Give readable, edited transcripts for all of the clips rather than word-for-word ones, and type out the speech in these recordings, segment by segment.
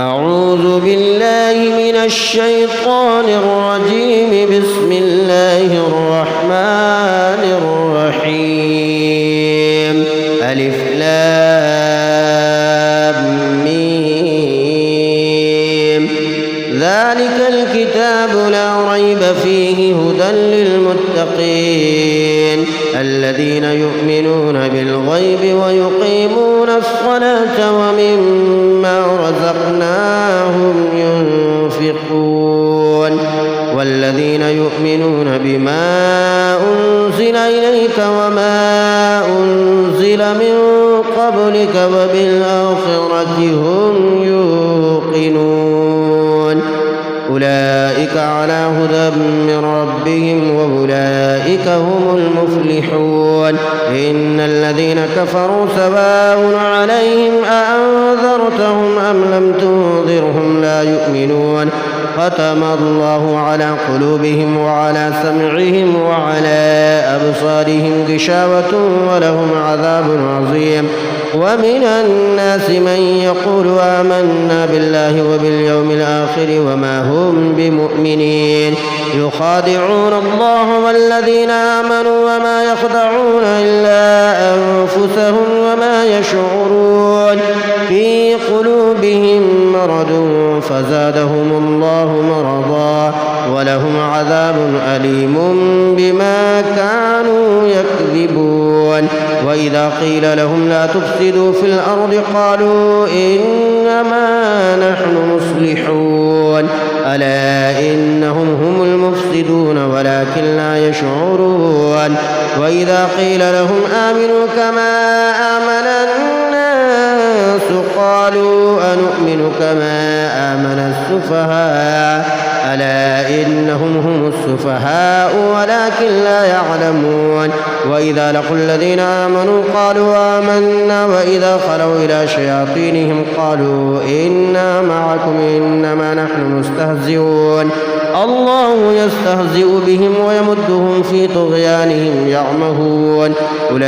أعوذ بالله من الشيطان الرجيم. بسم الله الرحمن الرحيم. ألف لام ميم. ذلك الكتاب لا ريب فيه هدى للمتقين الذين يؤمنون بالغيب ويقيمون الصلاة ومما رزقناهم ينفقون والذين يؤمنون بما أنزل إليك وما أنزل من قبلك وبالآخرة هم يوقنون أولئك على هدى من ربهم وأولئك هم المفلحون. إن الذين كفروا سواء عليهم أأنذرتهم أم لم تنذرهم لا يؤمنون. ختم الله على قلوبهم وعلى سمعهم وعلى أبصارهم غشاوة ولهم عذاب عظيم. ومن الناس من يقول آمنا بالله وباليوم الآخر وما هم بمؤمنين يخادعون الله والذين آمنوا وما يخدعون إلا أنفسهم وما يشعرون. في قلوبهم مرض فزادهم الله مرضا ولهم عذاب أليم بما كانوا يكذبون. وإذا قيل لهم لا تفسدوا في الأرض قالوا إنما نحن مصلحون ألا إنهم هم المفسدون ولكن لا يشعرون. وإذا قيل لهم آمنوا كما آمن الناس قالوا أنؤمن كما آمن السفهاء ألا إنهم هم السفهاء ولكن لا يعلمون. وإذا لقوا الذين آمنوا قالوا آمنا وإذا خلوا إلى شياطينهم قالوا إنا معكم إنما نحن مستهزئون. الله يستهزئ بهم ويمدهم في طغيانهم يعمهون. أولئك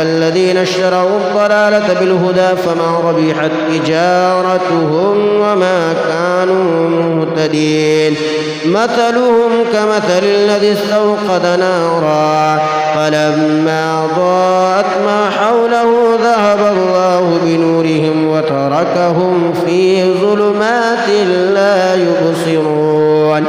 الذين اشتروا الضلالة بالهدى فما ربحت تجارتهم وما كانوا مهتدين. مثلهم كمثل الذي استوقد نارا فلما أضاءت ما حوله ذهب الله بنورهم وتركهم في ظلمات لا يبصرون.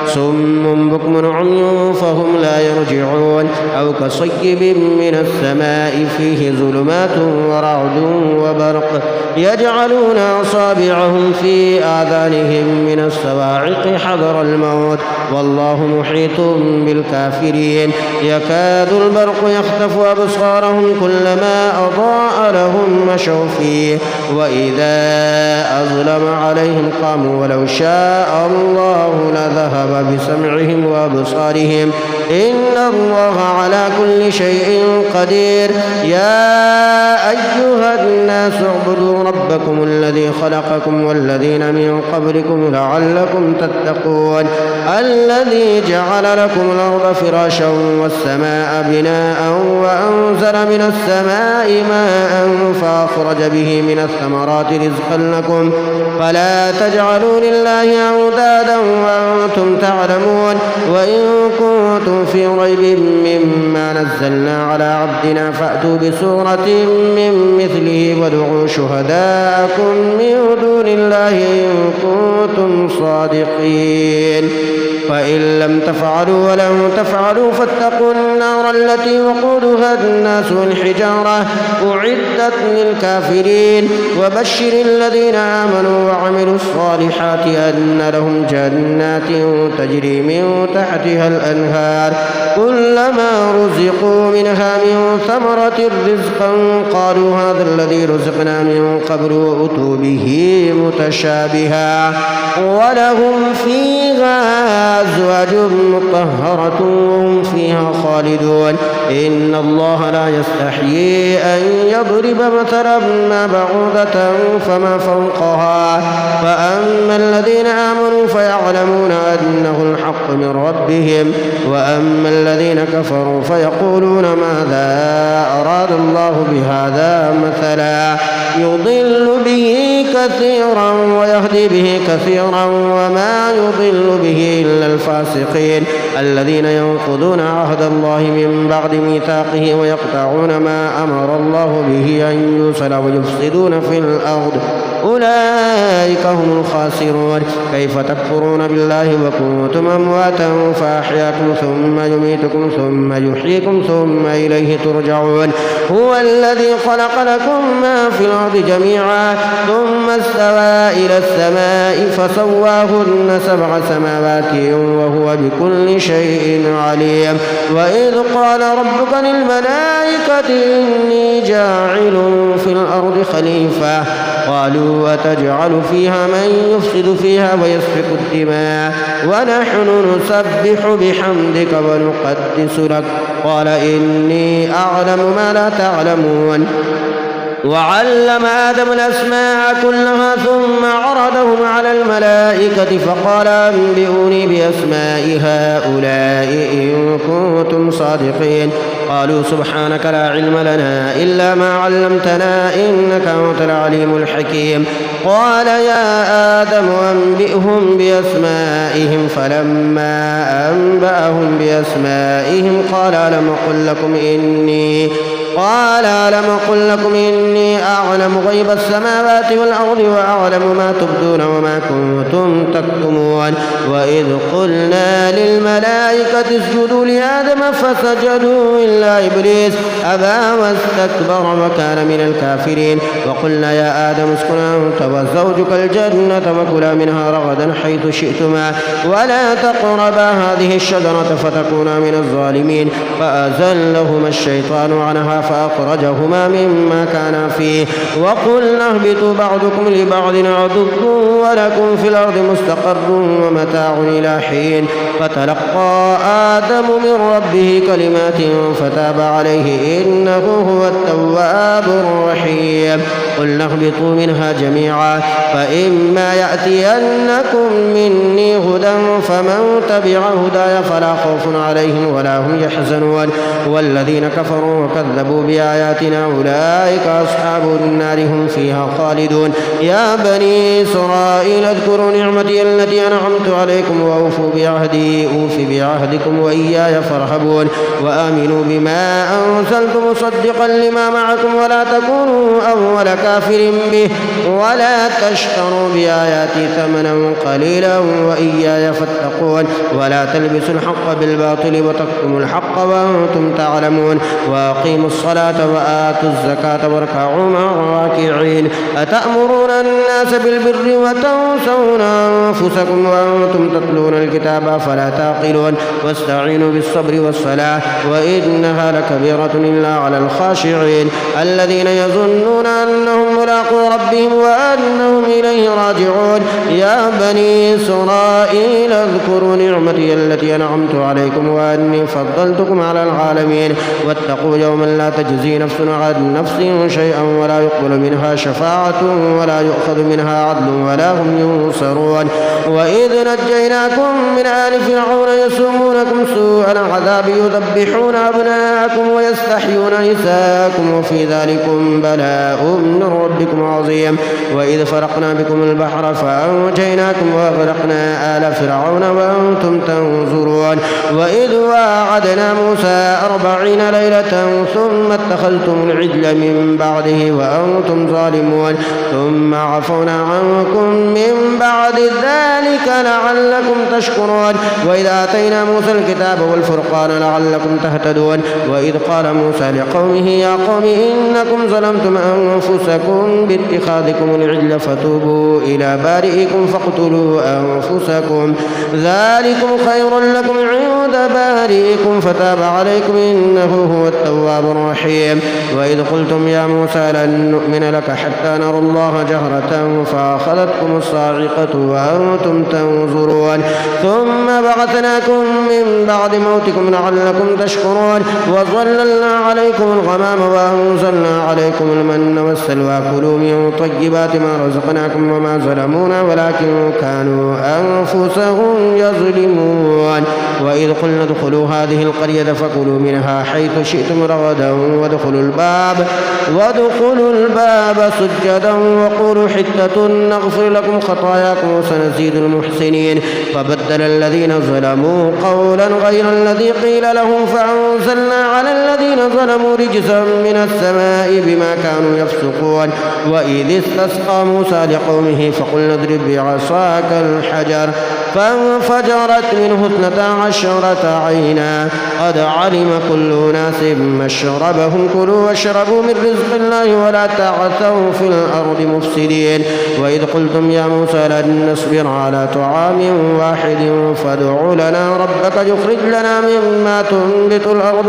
صم بكم عمي فهم لا يرجعون. أو كصيب من السماء فيه ظلمات ورعد وبرق يجعلون أصابعهم في آذانهم من الصواعق حذر الموت والله محيط بالكافرين. يكاد البرق يخطف أبصارهم كلما أضاء لهم مشوا فيه وإذا أظلم عليهم قاموا ولو شاء الله لذهب بسمعهم وأبصارهم إن الله على كل شيء قدير. يا أيها الناس اعبدوا ربكم الذي خلقكم والذين من قبلكم لعلكم تتقون الذي جعل لكم الأرض فراشا والسماء بناء وأنزل من السماء ماء فأخرج به من الثمرات رزقا لكم فلا تجعلوا لله أندادا وأنتم تعلمون. وإن كنتم في ريب مما نزلنا على عبدنا فأتوا بسورة من مثله وادعوا شهداءكم من دون الله إن كنتم صادقين. فإن لم تفعلوا ولم تفعلوا فاتقوا النار التي وقودها الناس والحجارة أعدت للكافرين. وبشر الذين آمنوا وعملوا الصالحات أن لهم جنات تجري من تحتها الأنهار كلما رزقوا منها من ثمرة رزقا قالوا هذا الذي رزقنا من قبل وأتوا به متشابها ولهم فيها أزواج مطهرة وهم فيها خالدون. إن الله لا يستحيي أن يضرب مثلا ما بعوضة فما فوقها فأما الذين آمنوا فيعلمون أنه الحق من ربهم. وأما الذين كفروا فيقولون ماذا أراد الله بهذا مثلا يضل به كثيرا ويهدي به كثيرا وما يضل به إلا الفاسقين الذين ينقضون عهد الله من بعد ميثاقه ويقطعون ما أمر الله به أن يوصل ويفسدون في الأرض أولئك هم الخاسرون. كيف تكفرون بالله وكنتم أمواتا فأحياكم ثم يميتكم ثم يحييكم ثم إليه ترجعون. هو الذي خلق لكم ما في الأرض جميعا ثم استوى إلى السماء فسواهن 7 سماوات وهو بكل شيء عليم. وإذ قال ربك للملائكة إني جاعل في الأرض خليفة قالوا أتجعل فيها من يفسد فيها ويسفك الدماء ونحن نسبح بحمدك ونقدس لك قال إني أعلم ما لا تعلمون. وعلم آدم الأسماء كلها ثم عرضهم على الملائكة فقال أنبئوني بأسماء هؤلاء إن كنتم صادقين. قالوا سبحانك لا علم لنا إلا ما علمتنا إنك أنت العليم الحكيم. قال يا آدم أنبئهم بأسمائهم فلما أنبأهم بأسمائهم قال ألم أقل لكم إني أعلم غيب السماوات والأرض وأعلم ما تبدون وما كنتم تكتمون. وإذ قلنا للملائكة اسجدوا لآدم فسجدوا إلا إبليس أبى واستكبر وكان من الكافرين. وقلنا يا آدم اسكن أنت وزوجك الجنة وكلا منها رغدا حيث شئتما ولا تقربا هذه الشجرة فتكونا من الظالمين. فأزلهما الشيطان عنها فأخرجهما مما كانا فيه وقلنا اهبطوا بعضكم لبعض عدو ولكم في الأرض مستقر ومتاع إلى حين. فتلقى آدم من ربه كلمات فتاب عليه إنه هو التواب الرحيم. قلنا اهبطوا منها جميعا فإما يأتينكم مني هدى فمن تبع هداي فلا خوف عليهم ولا هم يحزنون. والذين كفروا وكذبوا بآياتنا أولئك أصحاب النار هم فيها خالدون. يا بني إسرائيل اذكروا نعمتي التي أنعمت عليكم وأوفوا بعهدي أوف بعهدكم وإياي فارهبون. وآمنوا بما أنزلت مصدقا لما معكم ولا تكونوا أول كافر به ولا تشتروا بآياتي ثمنا قليلا وإياي فاتقون. ولا تلبسوا الحق بالباطل وتكتموا الحق وأنتم تعلمون. وأقيموا الصلاة وآتوا الزكاة واركعوا مع الراكعين. أتأمرون الناس بالبر وتنسون أنفسكم وأنتم تتلون الكتاب فلا تعقلون. واستعينوا بالصبر والصلاة وإنها لكبيرة إلا على الخاشعين الذين يظنون أنهم ملاقو ربهم وأنهم إليه راجعون. يا بني إسرائيل اذكروا نعمتي التي أنعمت عليكم وأني فضلتكم على العالمين. واتقوا يوما لا تجزي نفس عن نفس شيئا ولا يقبل منها شفاعة ولا يؤخذ منها عدل ولا هم ينصرون. وإذ نجيناكم من آل فرعون يسومونكم سوء العذاب يذبحون أبناءكم ويستحيون نساءكم وفي ذلكم بلاء من ربكم عظيم. وإذ فرقنا بكم البحر فأنجيناكم وأغرقنا آل فرعون وأنتم تنظرون. وإذ واعدنا موسى 40 ليلة ثم اتخذتم العجل من بعده وأنتم ظالمون ثم عفونا عنكم من بعد ذلك لعلكم تشكرون. وإذ آتينا موسى الكتاب والفرقان لعلكم تهتدون. وإذ قال موسى لقومه يا قوم إنكم ظلمتم أنفسكم باتخاذكم العجل فتوبوا إلى بارئكم فاقتلوا أنفسكم ذلكم خير لكم عند بارئكم فتاب عليكم إنه هو التواب الرحيم. وإذ قلتم يا موسى لن نؤمن لك حتى نرى الله جهرة فأخذتكم الصاعقة وأنتم تنظرون ثم بعثناكم من بعد موتكم لعلكم تشكرون. وظللنا عليكم الغمام وأنزلنا عليكم المن والسلوى كلوا من طيبات الطيبات ما رزقناكم وما ظلمونا ولكن كانوا أنفسهم يظلمون. وإذ قلنا ادخلوا هذه القرية فكلوا منها حيث شئتم رغدا وادخلوا الباب سجدا وقولوا حتة نغفر لكم خطاياكم وسنزيد المحسنين. فبدل الذين ظلموا قولا غير الذي قيل لهم فأنزلنا على الذين ظلموا رجزا من السماء بما كانوا يفسقون. وإذ استسقى موسى لقومه فقلنا اضرب بعصاك الحجر فانفجرت منه 12 عينا قد علم كل أناس مشربهم كلوا واشربوا من رزق الله ولا تعثوا في الأرض مفسدين. وإذ قلتم يا موسى لن نصبر على طعام واحد فادع لنا ربك يخرج لنا مما تنبت الأرض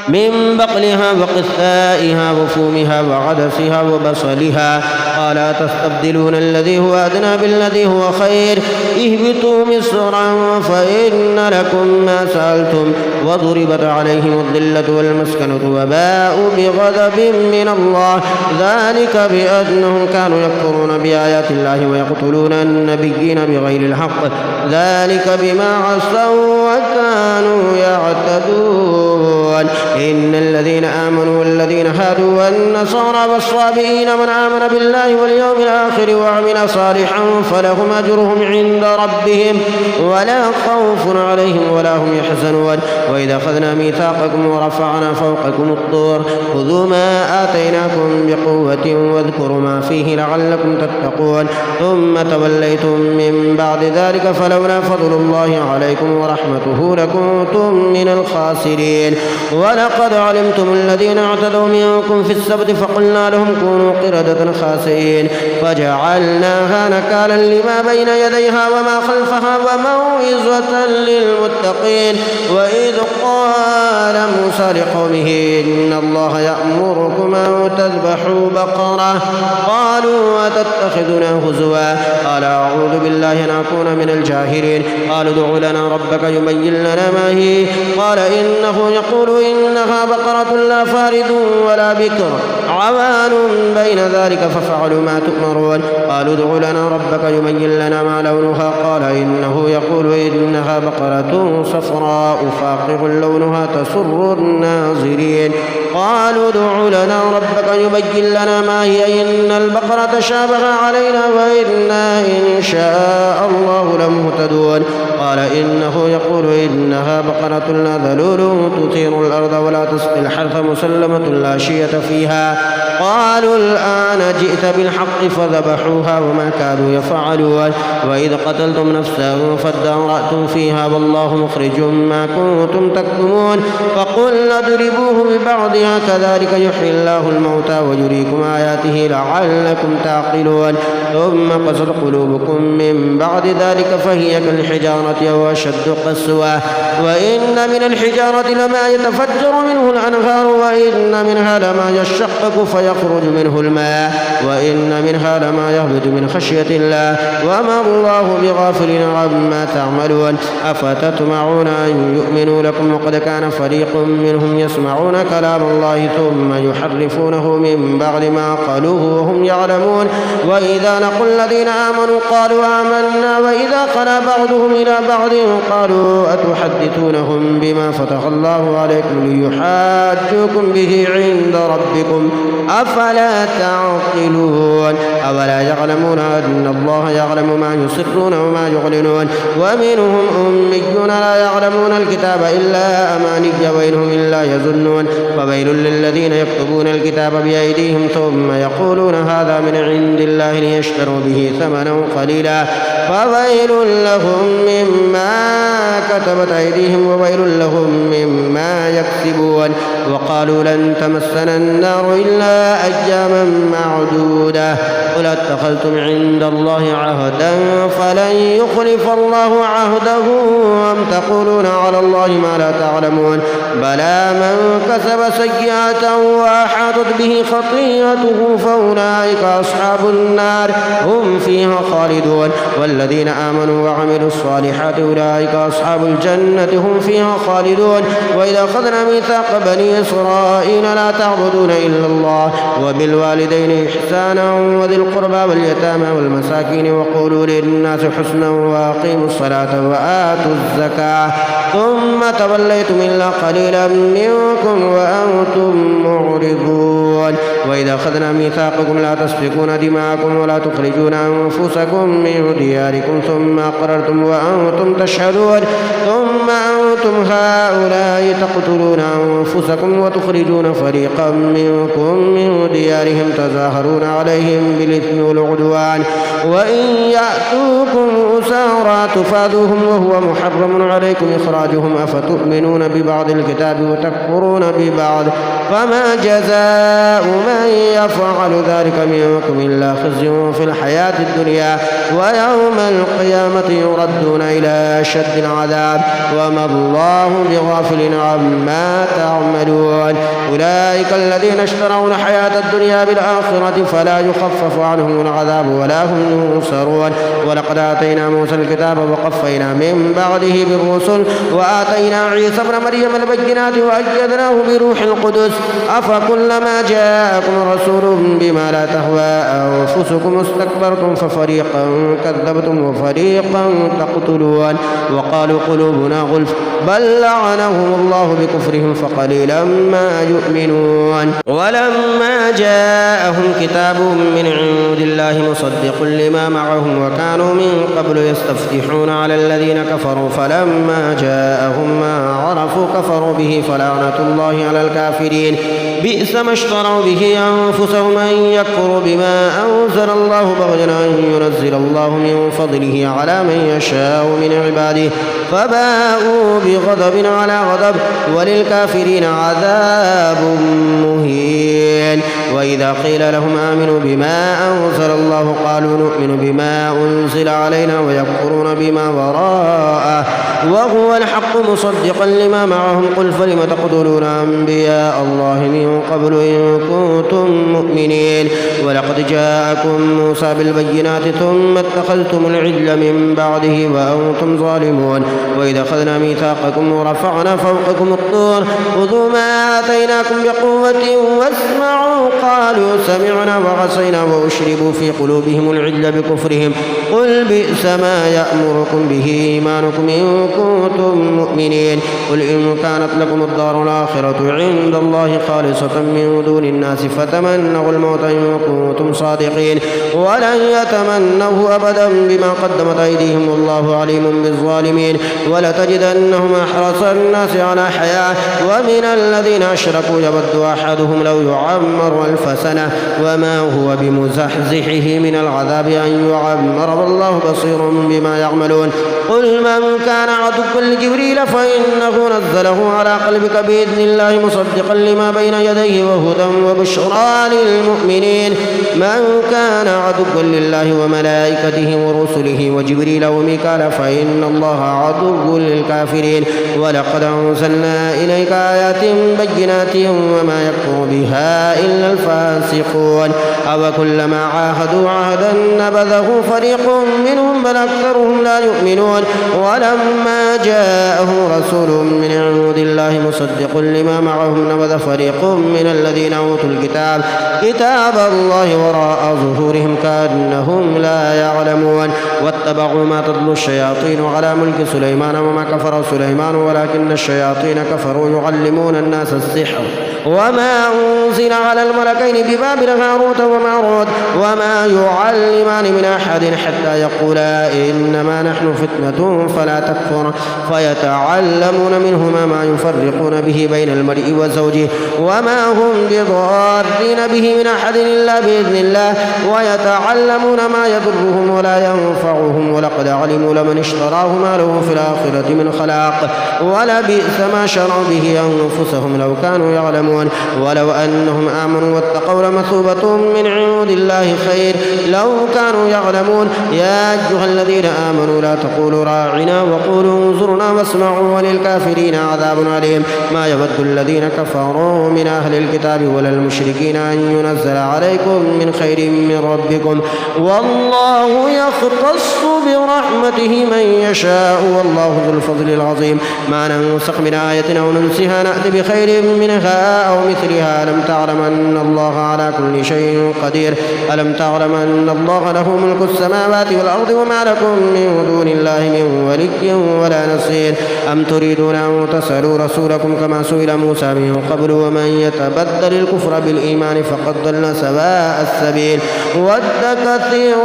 من بقلها وقثائها وفومها وعدسها وبصلها قال تستبدلون الذي هو أدنى بالذي هو خير اهبطوا مصرا فإن لكم ما سألتم وضربت عليهم الذلة والمسكنة وباءوا بغضب من الله ذلك بأنهم كانوا يكفرون بآيات الله ويقتلون النبيين بغير الحق ذلك بما عصوا وكانوا يعتدون. إن الذين آمنوا والذين هادوا والنصارى والصابئين من آمن بالله واليوم الآخر وعمل صالحا فلهم أجرهم عند ربهم ولا خوف عليهم ولا هم يحزنون. وإذا أخذنا ميثاقكم ورفعنا فوقكم الطور خذوا ما آتيناكم بقوة واذكروا ما فيه لعلكم تتقون ثم توليتم من بعد ذلك فلولا فضل الله عليكم ورحمته لكنتم من الخاسرين. ولقد علمتم الذين اعتدوا منكم في السبت فقلنا لهم كونوا قردة خاسئين فجعلناها نكالا لما بين يديها وما خلفها وموعظة للمتقين. وإذ قال موسى لقومه إن الله يأمركم أن تذبحوا بقرة قالوا أتتخذنا هزوا قال أعوذ بالله أن أكون من الجاهلين. قالوا ادع لنا ربك يبين لنا ما هي قال إنه يقول إنها بقرة لا فارض ولا بكر عوان بين ذلك ففعلوا ما تؤمرون. قالوا ادع لنا ربك يبين لنا ما لونها قال إنه يقول إنها بقرة صفراء فاقع لونها تسر الناظرين. قالوا ادع لنا ربك يبين لنا ما هي إن البقرة شابه علينا وإنا إن شاء الله لمهتدون. قال إنه يقول إنها بقرة لا ذلول تثير الأرض ولا تسقي الحرث مسلمة لا شية فيها. قالوا الآن جئت بالحق فذبحوها وما كادوا يفعلون. وإذ قتلتم نفسا فادارأتم فيها والله مخرج ما كنتم تكتمون. فقلنا اضربوه ببعضها كذلك يحيي الله الموتى ويريكم آياته لعلكم تعقلون. ثم قست قلوبكم من بعد ذلك فهي كالحجارة أو أشد قسوة. وإن من الحجارة لما يتفجر منه الأنهار وإن منها لما يشقق فيخرج منه الماء وإن منها لما يهبط من خشية الله وما الله بغافل عما تعملون. أفتطمعون أن يؤمنوا لكم وقد كان فريق منهم يسمعون كلام الله ثم يحرفونه من بعد ما قالوه وهم يعلمون. وإذا لقوا الذين آمنوا قالوا آمنا وإذا خلا بعضهم إلى بعض قالوا أتحدثونهم بما فتح الله عليكم ليحاجوكم به عند ربكم أفلا تعقلون. أولا يعلمون أن الله يعلم ما يسرون وما يعلنون. ومنهم أميون لا يعلمون الكتاب إلا أماني وإنهم إلا يظنون. فويل للذين يكتبون الكتاب بأيديهم ثم يقولون هذا من عند الله ليشتروا به ثمنا قليلا فويل لهم مما كتبت أيديهم وويل لهم مما يكسبون. وقالوا لن تمسنا النار إلا أياما معدودة قل اتخذتم عند الله عهدا فلن يخلف الله عهده أم تقولون على الله ما لا تعلمون بلى من كسب سيئة وأحاطت به خطيئته فأولئك أصحاب النار هم فيها خالدون والذين آمنوا وعملوا الصالحات أولئك أصحاب الجنة هم فيها خالدون وإذا أخذنا ميثاق بني إسرائيل لا تعبدون إلا الله وبالوالدين إحسانا وذي القربى واليتامى والمساكين وقولوا للناس حسنا وأقيموا الصلاة وآتوا الزكاة ثم توليتم إلا قليلا منكم وأنتم معرضون وإذا أخذنا ميثاقكم لا تسفكون دماءكم ولا تخرجون أنفسكم من دياركم ثم أقررتم وأنتم تشهدون ثم أنتم هؤلاء تقتلون أنفسكم وتخرجون فريقا منكم من ديارهم تظاهرون عليهم بالإثم والعدوان وإن يأتوكم أسارى تفادوهم وهو محرم عليكم إخراجهم أفتؤمنون ببعض الكتاب وتكفرون ببعض فما جزاء من يفعل ذلك منكم إلا خزي في الحياة الدنيا ويوم القيامة يردون إلى أشد العذاب وما الله بغافل عما تعملون أولئك الذين اشتروا الحياة الدنيا بالآخرة فلا يخفف عنهم العذاب ولا هم ينصرون ولقد آتينا موسى الكتاب وقفينا من بعده بالرسل وآتينا عيسى ابن مريم البينات وأيدناه بروح القدس أفكلما جاءكم رسول بما لا تهوى أنفسكم استكبرتم ففريقا كذبتم وفريقا تقتلون وقالوا قلوبنا غلف بل لعنهم الله بكفرهم فقليلا ما يؤمنون ولما جاءهم كتاب من عند الله مصدق لما معهم وكانوا من قبل يستفتحون على الذين كفروا فلما جاءهم ما عرفوا كفروا به فلعنة الله على الكافرين بئس ما اشتروا به أنفسهم أن يكفروا بما أنزل الله بغيا أن ينزل الله من فضله على من يشاء من عباده فباءوا بغضب على غضب وللكافرين عذاب مهين وإذا قيل لهم آمنوا بما أنزل الله قالوا نؤمن بما أنزل علينا ويكفرون بما وراءه وهو الحق مصدقا لما معهم قل فلم تقتلون أنبياء الله من قبل إن كنتم مؤمنين ولقد جاءكم موسى بالبينات ثم اتخذتم العجل من بعده وأنتم ظالمون وإذا أخذنا ميثاقكم ورفعنا فوقكم الطور خذوا ما آتيناكم بقوة واسمعوا قالوا سمعنا وعصينا وأشربوا في قلوبهم العجل بكفرهم قل بئس ما يأمركم به إيمانكم إن كنتم مؤمنين قل إن كانت لكم الدار الآخرة عند الله خالصة من دون الناس فتمنوا الموت إن كنتم صادقين ولن يتمنوا أبدا بما قدمت أيديهم والله عليم بالظالمين ولتجدنهم أحرص الناس على حياة ومن الذين أشركوا يود أحدهم لو يعمر 1000 سنة وما هو بمزحزحه من العذاب أن يعمر والله بصير بما يعملون قل من كان عدوا لجبريل فإنه نزله على قلبك بإذن الله مصدقا لما بين يديه وهدى وبشرى للمؤمنين من كان عدوا لله وملائكته ورسله وجبريل وميكال فإن الله عدو للكافرين ولقد أنزلنا إليك آيات بينات وما يكفر بها إلا الفاسقون أو كلما عاهدوا عهدا نبذه فريق منهم بل أكثرهم لا يؤمنون ولما جاءهم رسول من عند الله مصدق لما معهم نبذ فريق من الذين أوتوا الكتاب كتاب الله وراء ظهورهم كأنهم لا يعلمون واتبعوا ما تتلو الشياطين على ملك سليمان وما كفر سليمان ولكن الشياطين كفروا يعلمون الناس السحر وما أنزل على الملكين ببابل هاروت وماروت وما يعلمان من أحد حتى يقولا إنما نحن فتنة فتنة فلا تكفر فيتعلمون منهما ما يفرقون به بين المرء وزوجه وما هم بضارين به من أحد إلا بإذن الله ويتعلمون ما يضرهم ولا ينفعهم ولقد علموا لمن اشتراه ما له في الآخرة من خلاق ولبئس ما شروا به أنفسهم لو كانوا يعلمون ولو أنهم آمنوا واتقوا لمثوبة من عند الله خير لو كانوا يعلمون يا أيها الذين آمنوا لا تقولوا راعنا وقولوا انظرنا واسمعوا وللكافرين عذاب أليم ما يود الذين كفروا من أهل الكتاب ولا المشركين أن ينزل عليكم من خير من ربكم والله يختص برحمته من يشاء والله ذو الفضل العظيم ما ننسخ من آية أو ننسها نأتي بخير منها أو مثلها ألم تعلم أن الله على كل شيء قدير ألم تعلم أن الله له ملك السماوات والأرض وما لكم من دون الله من ولي ولا نصير أم تريدون أن تسألوا رسولكم كما سئل موسى من قبل ومن يتبدل الكفر بالإيمان فقد ضل سواء السبيل ود كثير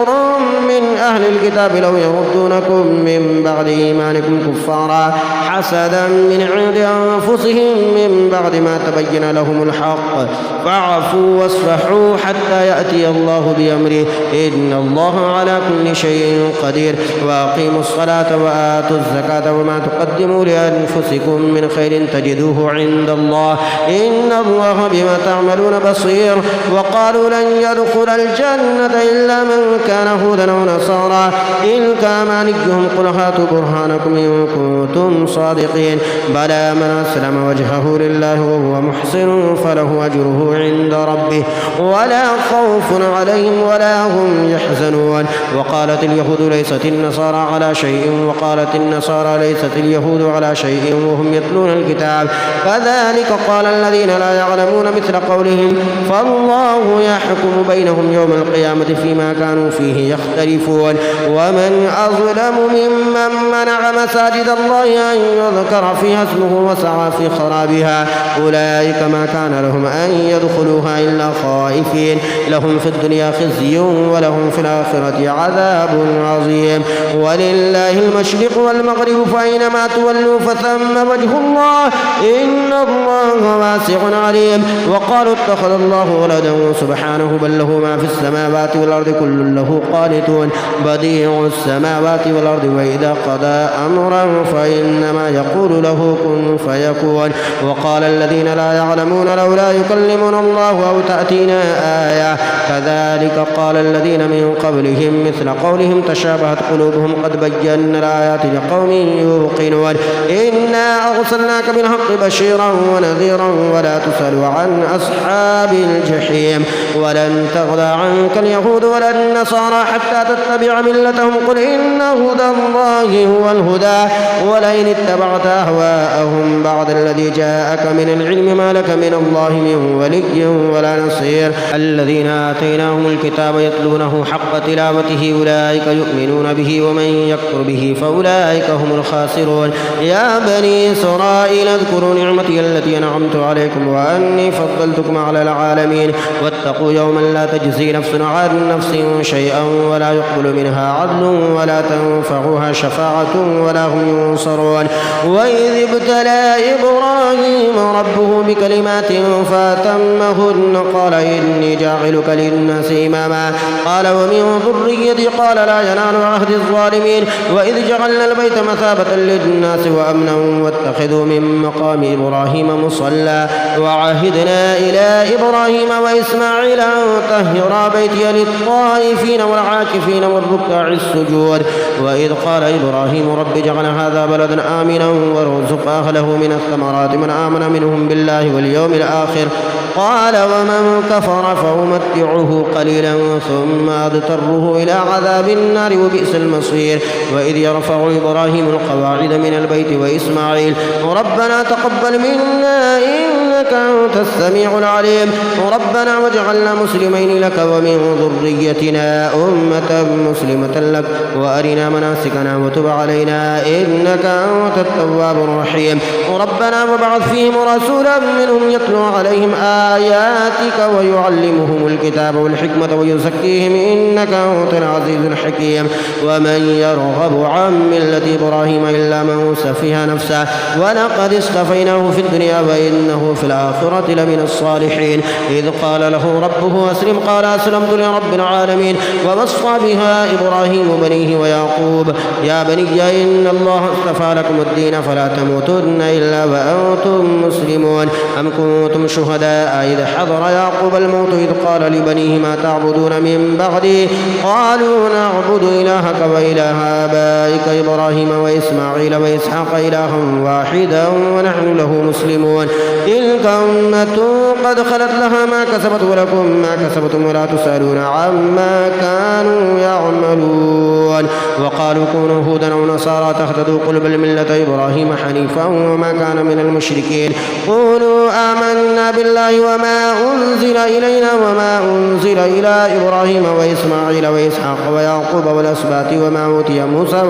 من أهل الكتاب لو يردونكم من بعد إيمانكم كفارا حسدا من عند أنفسهم من بعد ما تبين لهم الحق فاعفوا واصفحوا حتى يأتي الله بأمره إن الله على كل شيء قدير وأقيموا الصلاة وآتوا الزكاة وما تقدموا لأنفسكم من خير تجدوه عند الله إن الله بما تعملون بصير وقالوا لن يدخل الجنة إلا من كان هودا أو نصارى تلك أمانيهم قل هاتوا برهانكم إن كنتم صادقين بلى من أسلم وجهه لله وهو محسن فله أجره عند ربه ولا خوف عليهم ولا هم يحزنون وقالت اليهود ليست النصارى على شيء وقالت النصارى ليست اليهود على شيء وهم يتلون الكتاب كذلك قال الذين لا يعلمون مثل قولهم فالله يحكم بينهم يوم القيامة فيما كانوا فيه يختلفون ومن أظلم ممن منع مساجد الله أن يذكر فيها اسمه وسعى في خرابها أولئك ما كان لهم أن يدخلوها إلا خائفين لهم في الدنيا خزي ولهم في الآخرة عذاب عظيم ولله المشرق والمغرب فأينما تولوا فثم وجه الله إن الله واسع عليم وقالوا اتخذ الله ولدا سبحانه بل له ما في السماوات والأرض كل له قانتون بديع السماوات والأرض وإذا قضى أمرا فإنما يقول له كن فيكون وقال الذين لا يعلمون لولا يكلمنا الله أو تأتينا آية كذلك قال الذين من قبلهم مثل قولهم تشابهت قلوبهم قد بينا الآيات لقوم يوقنون إنا أرسلناك بالحق بشيرا ونذيرا ولا تسأل عن أصحاب الجحيم ولن ترضى عنك اليهود ولا النصارى حتى تتبع ملتهم قل إن هدى الله هو الهدى ولئن اتبعت أهواءهم بعد الذي جاءك من العلم ما لك من الله من ولي ولا نصير الذين آتيناهم الكتاب يتلونه حق تلاوته أولئك يؤمنون به ومن يكفر به فأولئك هم الخاسرون يا بني إسرائيل اذكروا نعمتي التي أنعمت عليكم وأني فضلتكم على العالمين واتقوا يوما لا تجزي نفس عن نفس شيئا ولا يقبل منها عدل ولا تنفعها شفاعة ولا هم ينصرون وإذ ابتلى إبراهيم ربه بكلمات فأتمهن قال إني جاعلك للناس إماما قال ومن ذريتي قال لا ينال عهد الظالمين وإذ جعلنا البيت مثابة للناس وأمنا واتخذوا من مقام إبراهيم مصلى وعهدنا إلى إبراهيم وإسماعيل أن طهرا بيتي للطائفين والعاكفين والركع السجود وإذ قال إبراهيم رب اجعل هذا بلدا آمنا وارزق أهله من الثمرات من آمن منهم بالله واليوم الآخر قال ومن كفر فأمتعه قليلا ثم أضطره إلى عذاب النار وبئس المصير وإذ يرفع إبراهيم القواعد من البيت وإسماعيل ربنا تقبل منا إنك إنك أنت السميع العليم ربنا واجعلنا مسلمين لك ومن ذريتنا أمة مسلمة لك وأرنا مناسكنا وتب علينا إنك أنت التواب الرحيم ربنا وابعث فيهم رسولا منهم يتلو عليهم آياتك ويعلمهم الكتاب والحكمة ويزكيهم إنك أنت العزيز الحكيم ومن يرغب عن ملة إبراهيم إلا من سفه نفسه ولقد اصطفيناه في الدنيا وإنه في الآخرة لمن الصالحين إذ قال له ربه أسلم قال أسلمت لرب العالمين ووصى بها إبراهيم بنيه ويعقوب يا بني إن الله اصطفى لكم الدين فلا تموتن إلا وأنتم مسلمون أم كنتم شهداء إذ حضر يعقوب الموت إذ قال لبنيه ما تعبدون من بعدي قالوا نعبد إلهك وإله آبائك إبراهيم وإسماعيل وإسحاق إلها واحدا ونحن له مسلمون تلك أمة قد خلت لها ما كسبت ولكم ما كسبتم ولا تسألون عما كانوا يعملون وقالوا كونوا هودا أو نصارى تهتدوا قل بل ملة إبراهيم حنيفا وما كان من المشركين قولوا آمنا بالله وما أنزل إلينا وما أنزل إلى إبراهيم وإسماعيل وإسحاق ويعقوب والأسباط وما أوتي موسى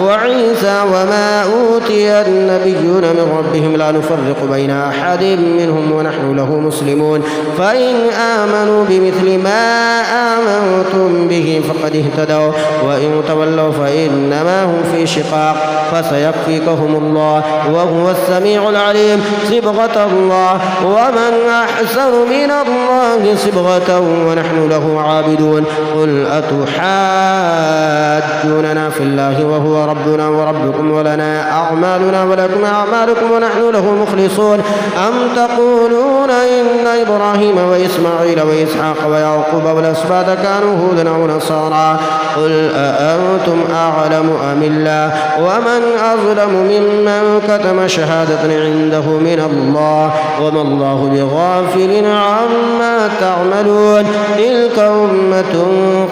وعيسى وما أوتي النبيون من ربهم لا نفرق بين أحد منهم ونحن له مسلمون فإن آمنوا بمثل ما آمنتم به فقد اهتدوا وإن تولوا فإنما هم في شقاق فسيكفيكهم الله وهو السميع العليم صبغة الله ومن أحسن من الله صبغة ونحن له عابدون قل أتحاجوننا في الله وهو ربنا وربكم ولنا أعمالنا ولكم أعمالكم ونحن له مخلصون أم تقولون إن إبراهيم وإسماعيل وإسحاق ويعقوب والأسباط كانوا هودا أو نصارى قل أأنتم أعلم أم الله ومن أظلم ممن كتم شهادة عنده من الله وما الله بغافل عما تعملون تلك أمة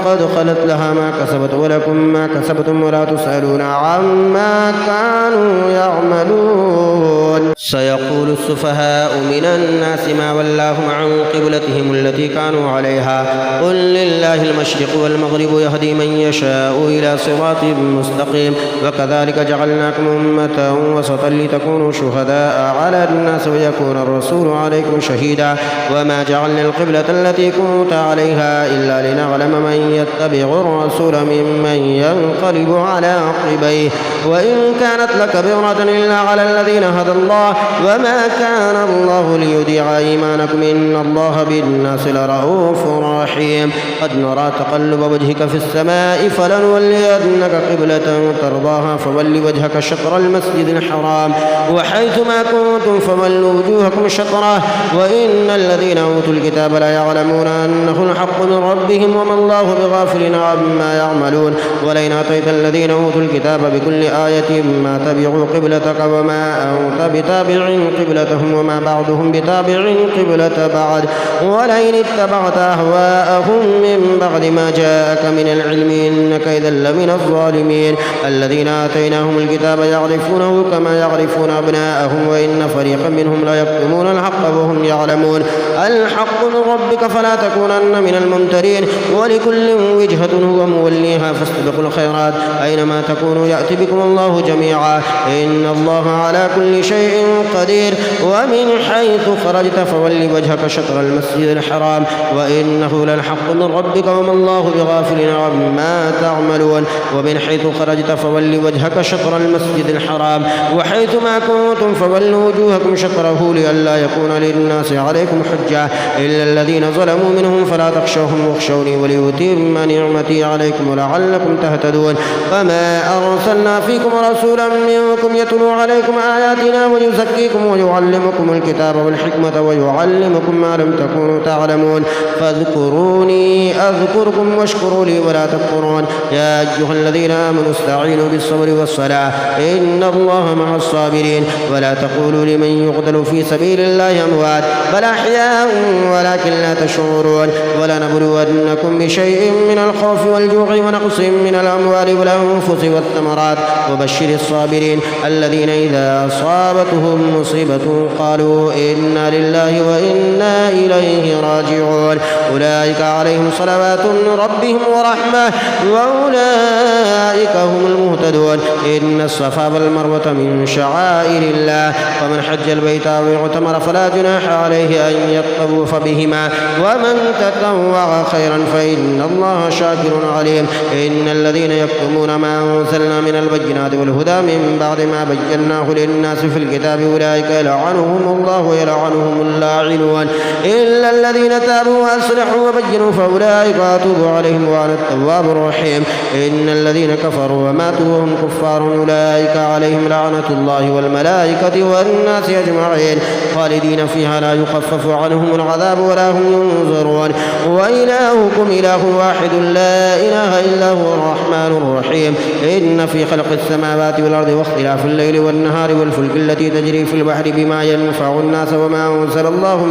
قد خلت لها ما كسبت ولكم ما كسبتم ولا تسألون عما كانوا يعملون سيقول السفهاء من الناس ما ولاهم عن قبلتهم التي كانوا عليها قل لله المشرق والمغرب يهدي من يشاء إلى صراط مستقيم وكذلك جعلناكم أمة وسطا لتكونوا شهداء على الناس ويكون الرسول عليكم شهيدا وما جعلنا القبلة التي كنت عليها إلا لنعلم من يتبع الرسول ممن ينقلب على عقبيه وإن كانت لكبيرة إلا على الذين هدى الله وما كان الله ليضيع إيمانكم إن الله بالناس لرؤوف رحيم قد نرى تقلب وجهك في السماء فلنولينك قبلة ترضاها فول وجهك شطر المسجد الحرام وحيث ما كنتم فولوا وجوهكم شطره وإن الذين أوتوا الكتاب لا يعلمون أنه الحق من ربهم وما الله بغافل عما يعملون ولئن أتيت الذين أوتوا الكتاب بكل آية ما تبعوا قبلتك وما أنت بتابع قبلتهم وما بعضهم بتابع قبلة بعد ولئن اتبعت أهواءهم من بعد ما جاءك من العلم إنك إذا لمن الظالمين الذين آتيناهم الكتاب يعرفونه كما يعرفون أبناءهم وإن فريقا منهم لا يكتمون الحق وهم يعلمون الحق من ربك فلا تكونن من الممترين ولكل وجهة هو موليها فاستبقوا الخيرات أينما تكونوا يأتي بكم الله جميعا إن الله على كل شيء قدير ومن حيث خرجت فول وجهك شطر المسجد الحرام وإنه للحق من ربك وما الله بغافل عما تعملون ومن حيث خرجت فول وجهك شطر المسجد الحرام وحيث ما كنتم فولوا وجوهكم شطره لئلا يكون للناس عليكم حجة إلا الذين ظلموا منهم فلا تخشوهم واخشوني وليتم نعمتي عليكم ولعلكم تهتدون وما أرسلنا فيكم رسولا منكم يتلو عليكم آياتنا ويزكيكم ويعلمكم الكتاب والحكمة ويعلمكم ما لم تكونوا تعلمون فاذكروني أذكركم واشكروا لي بالرسل ولا تكفرون. يا أيها الذين آمنوا استعينوا بالصبر والصلاة إن الله مع الصابرين. ولا تقولوا لمن يقتل في سبيل الله أموات بل أحياء ولكن لا تشعرون. ولنبلونكم بشيء من الخوف والجوع ونقص من الأموال والأنفس والثمرات وبشر الصابرين الذين إذا أصابتهم مصيبة قالوا إنا لله وإنا إليه راجعون. أولئك عليهم صلوات من ربهم ورحمة وأولئك هم المهتدون. إن الصفا والمروة من شعائر الله فمن حج البيت أو اعتمر فلا جناح عليه أن يطوف بهما ومن تطوع خيرا فإن الله شاكر عليم. إن الذين يكتمون ما أنزلنا من البينات والهدى من بعد ما بيناه للناس في الكتاب أولئك يلعنهم الله ويلعنهم اللاعنون إلا الذين تابوا وأصلحوا وبينوا فأولئك أتوب عليهم وأنا التواب الرحيم. إن الذين كفروا وماتوا وهم كفار أولئك عليهم لعنة الله والملائكة والناس أجمعين خالدين فيها لا يخفف عنهم العذاب ولا هم ينظرون. وإلهكم إله واحد لا إله إلا هو الرحمن الرحيم. إن في خلق السماوات والأرض واختلاف الليل والنهار والفلك التي تجري في البحر بما ينفع الناس وما أنزل الله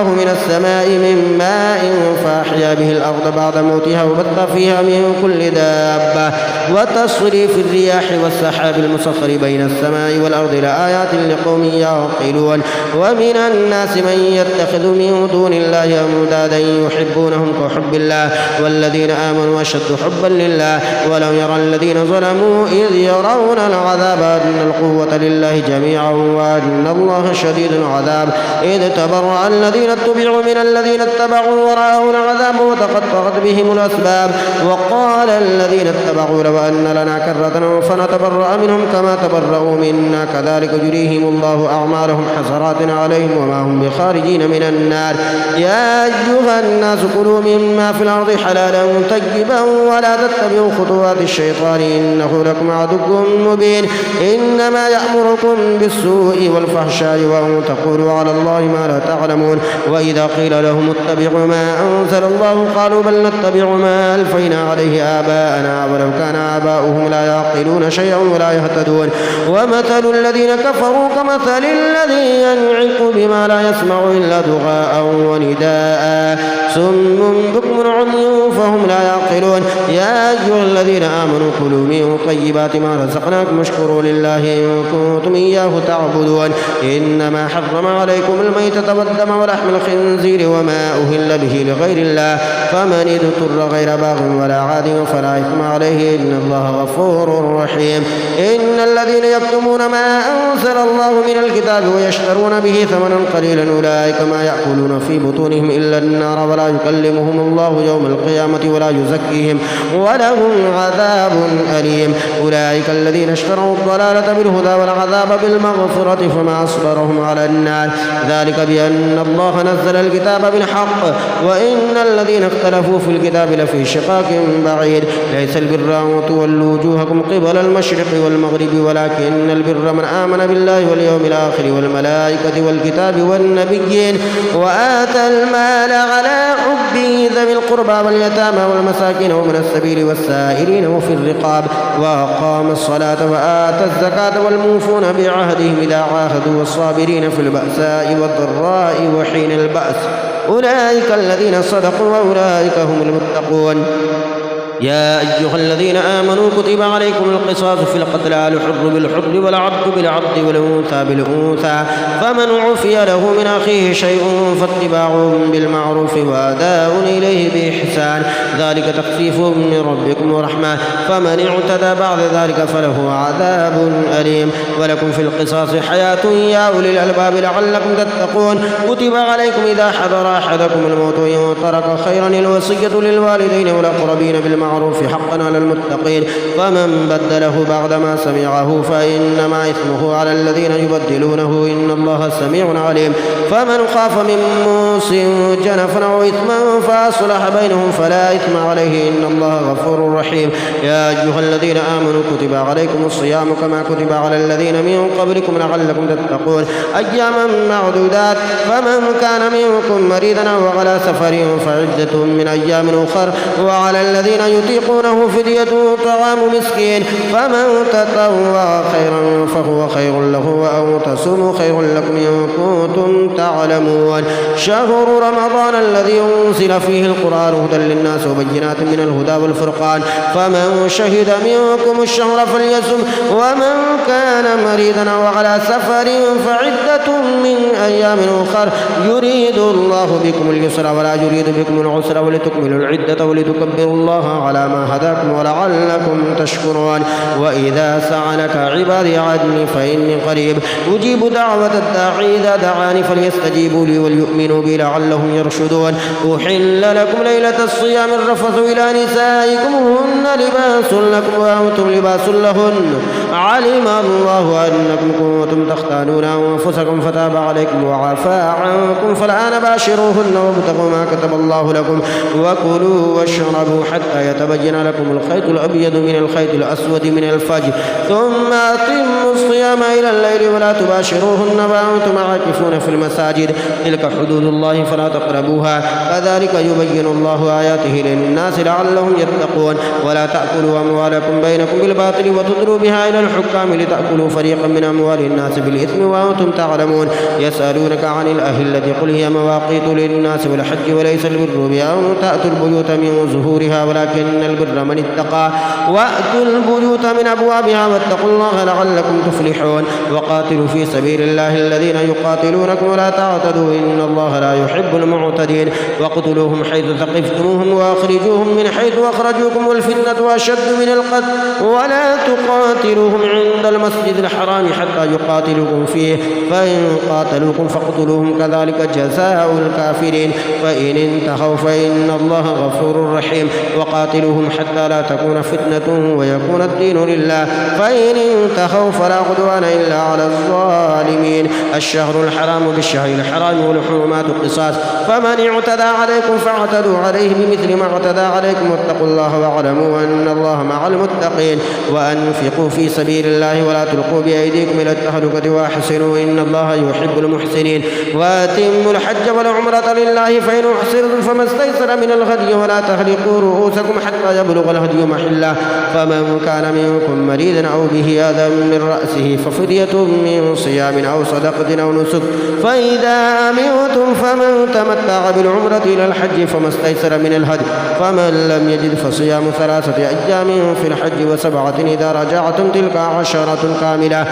من السماء من ماء فأحيا به الأرض بعد موتها وبث فيها من كل دابة وتصريف الرياح والسحاب المسخر بين السماء والأرض لآيات لقوم يعقلون. ومن الناس من يتخذ من دون الله أندادا يحبونهم كحب الله والذين آمنوا أشد حبا لله ولو يرى الذين ظلموا إذ يرون العذاب أن القوة لله جميعا وأن الله شديد العذاب إذ تبرأ الذين اتبعوا من الذين اتبعوا ورأوا العذاب وتقطعت بهم الأسباب. وقال الذين اتبعوا لو أن لنا كرة فنتبرأ منهم كما تبرأوا منا كذلك يريهم الله أعمالهم حسرات عليهم وما هم بخارجين من النار. يا أيها الناس كلوا مما في الأرض حلالا طيبا ولا تتبعوا خطوات الشيطان إنه لكم عدو مبين. إنما يأمركم بالسوء والفحشاء وأن تقولوا على الله ما لا تعلمون. وإذا قيل لهم اتبعوا ما أنزل الله قالوا بل نتبع ما ألفينا عليه آباءنا ولو كان آباؤهم لا يعقلون شيئا ولا يهتدون. ومثل الذين كفروا كمثل الذي ينعق بما لا يسمع إلا دعاء ونداء صم بكم عمي فهم لا يعقلون. يا أيها الذين آمنوا كلوا من طيبات ما رزقناكم واشكروا لله إن كنتم إياه تعبدون. إنما حرم عليكم الميتة والدم ولحم الخنزير وما أهل به لغير الله فمن اضطر غير باغ ولا عاد فلا إثم عليه إن الله غفور رحيم. إن الذين يكتمون ما أنزل الله من الكتاب ويشترون به ثمنا قليلا أولئك ما يأكلون في بطونهم إلا النار ولا يكلمهم الله يوم القيامة ولا يزكيهم ولهم عذاب أليم. أولئك الذين اشتروا الضلالة بالهدى والعذاب بالمغفرة فما أصبرهم على النار ذلك بأن الله نزل الكتاب بالحق وإن الذين اختلفوا في الكتاب لفي شقاق بعيد. ليس البر أن تولوا وجوهكم قبل المشرق والمغرب ولكن البر من آمن بالله واليوم الآخر والملائكة والكتاب والنبيين وآتى المال على حبه ذوي القربى واليتامى والمساكين ومن السبيل والسائلين وفي الرقاب وأقام الصلاة وآتى الزكاة والموفون بعهدهم إذا عاهدوا والصابرين في البأساء والضراء وحين البأس أولئك الذين صدقوا وأولئك هم المتقون. يا أيها الذين آمنوا كتب عليكم القصاص في القتلى الحر بالحر والعبد بالعبد والأنثى بالأنثى فمن عفي له من أخيه شيء فاتباع بالمعروف وأداء إليه بإحسان ذلك تخفيف من ربكم ورحمة فمن اعتدى بعد ذلك فله عذاب أليم. ولكم في القصاص حياة يا أولي الألباب لعلكم تتقون. كتب عليكم إذا حضر أحدكم الموت إن ترك خيرا الوصية للوالدين والأقربين بالمعروف حقا على المتقين فمن بدله بعدما سمعه فإنما إثمه على الذين يبدلونه إن الله سميع عليم. فمن خاف من موص جنفا أو إثما فأصلح بينهم فلا إثم عليه إن الله غفور رحيم. يا أيها الذين آمنوا كتب عليكم الصيام كما كتب على الذين من قبلكم لعلكم تتقون أياما معدودات فمن كان منكم مريضا أو على سفر فعدة من أيام أخر وعلى الذين يطيقونه فدية طعام مسكين فمن تطوع خيرا فهو خير له أو تصوموا خير لكم إن كنتم تعلمون. شهر رمضان الذي أنزل فيه القرآن هدى للناس وبينات من الهدى والفرقان فمن شهد منكم الشهر فليصم ومن كان مريضا أو على سفر فعدة من أيام أخر يريد الله بكم اليسر ولا يريد بكم العسر ولتكملوا العدة ولتكبروا الله على ما هداكم ولعلكم تشكرون. وإذا سألك عبادي عني فإني قريب أجيب دعوة الداعي إذا دعاني فليستجيبوا لي وليؤمنوا بي لعلهم يرشدون. أحل لكم ليلة الصيام الرفث إلى نسائكم هن لباس لكم وأنتم لباس لهن علم الله أنكم كنتم تختانون أنفسكم فتاب عليكم وعفى عنكم فالآن باشروهن وابتغوا ما كتب الله لكم وكلوا واشربوا حتى يتبين لكم الخيط الأبيض من الخيط الأسود من الفجر ثم أتموا الصيام إلى الليل ولا تباشروهن وأنتم عاكفون في المساجد تلك حدود الله فلا تقربوها كذلك يبين الله آياته للناس لعلهم يتقون. ولا تأكلوا أموالكم بينكم بالباطل وتدلوا بها إلى الحكام لتأكلوا فريقا من أموال الناس بالإثم وأنتم تعلمون. يسألونك عن الأهلة قل هي مواقيت للناس والحج وليس البر بأن تأتوا البيوت من ظهورها ولكن البر من اتقى وأتوا البيوت من أبوابها واتقوا الله لعلكم تفلحون. وقاتلوا في سبيل الله الذين يقاتلونكم ولا تعتدوا إن الله لا يحب المعتدين. وقتلوهم حيث ثقفتموهم وأخرجوهم من حيث أخرجوكم والفتنة أشد من القتل ولا تقاتلوهم عند المسجد الحرام حتى يقاتلوكم فيه فإن قاتلوكم فاقتلوهم كذلك جزاء الكافرين فإن انتهوا فإن الله غفور رحيم. وقاتلوهم حتى لا تكون فتنة ويكون الدين لله فإن انتهوا فلا عدوان إلا على الظالمين. الشهر الحرام بالشهر الحرام والحرمات قصاص فمن اعتدى عليكم فاعتدوا عليه بمثل ما اعتدى عليكم واتقوا الله واعلموا أن الله مع المتقين. وأنفقوا في سبيل الله ولا تلقوا بأيديكم إلى التهلكة وأحسنوا إن الله يحب المحسنين. وأتموا الحج والعمرة لله فإن أحسنتم فما استيسر من الهدي ولا تهلكوا رؤوسكم حتى يبلغ الهدي محله فمن كان منكم مريضا أو به أذى من رأسه ففدية من صيام أو صدقة أو نسك فإذا أمنتم فمن تمتع بالعمرة إلى الحج فما استيسر من الهدي فمن لم يجد فصيام 3 أيام في الحج و7 إذا رجعتم تلك 10 كاملة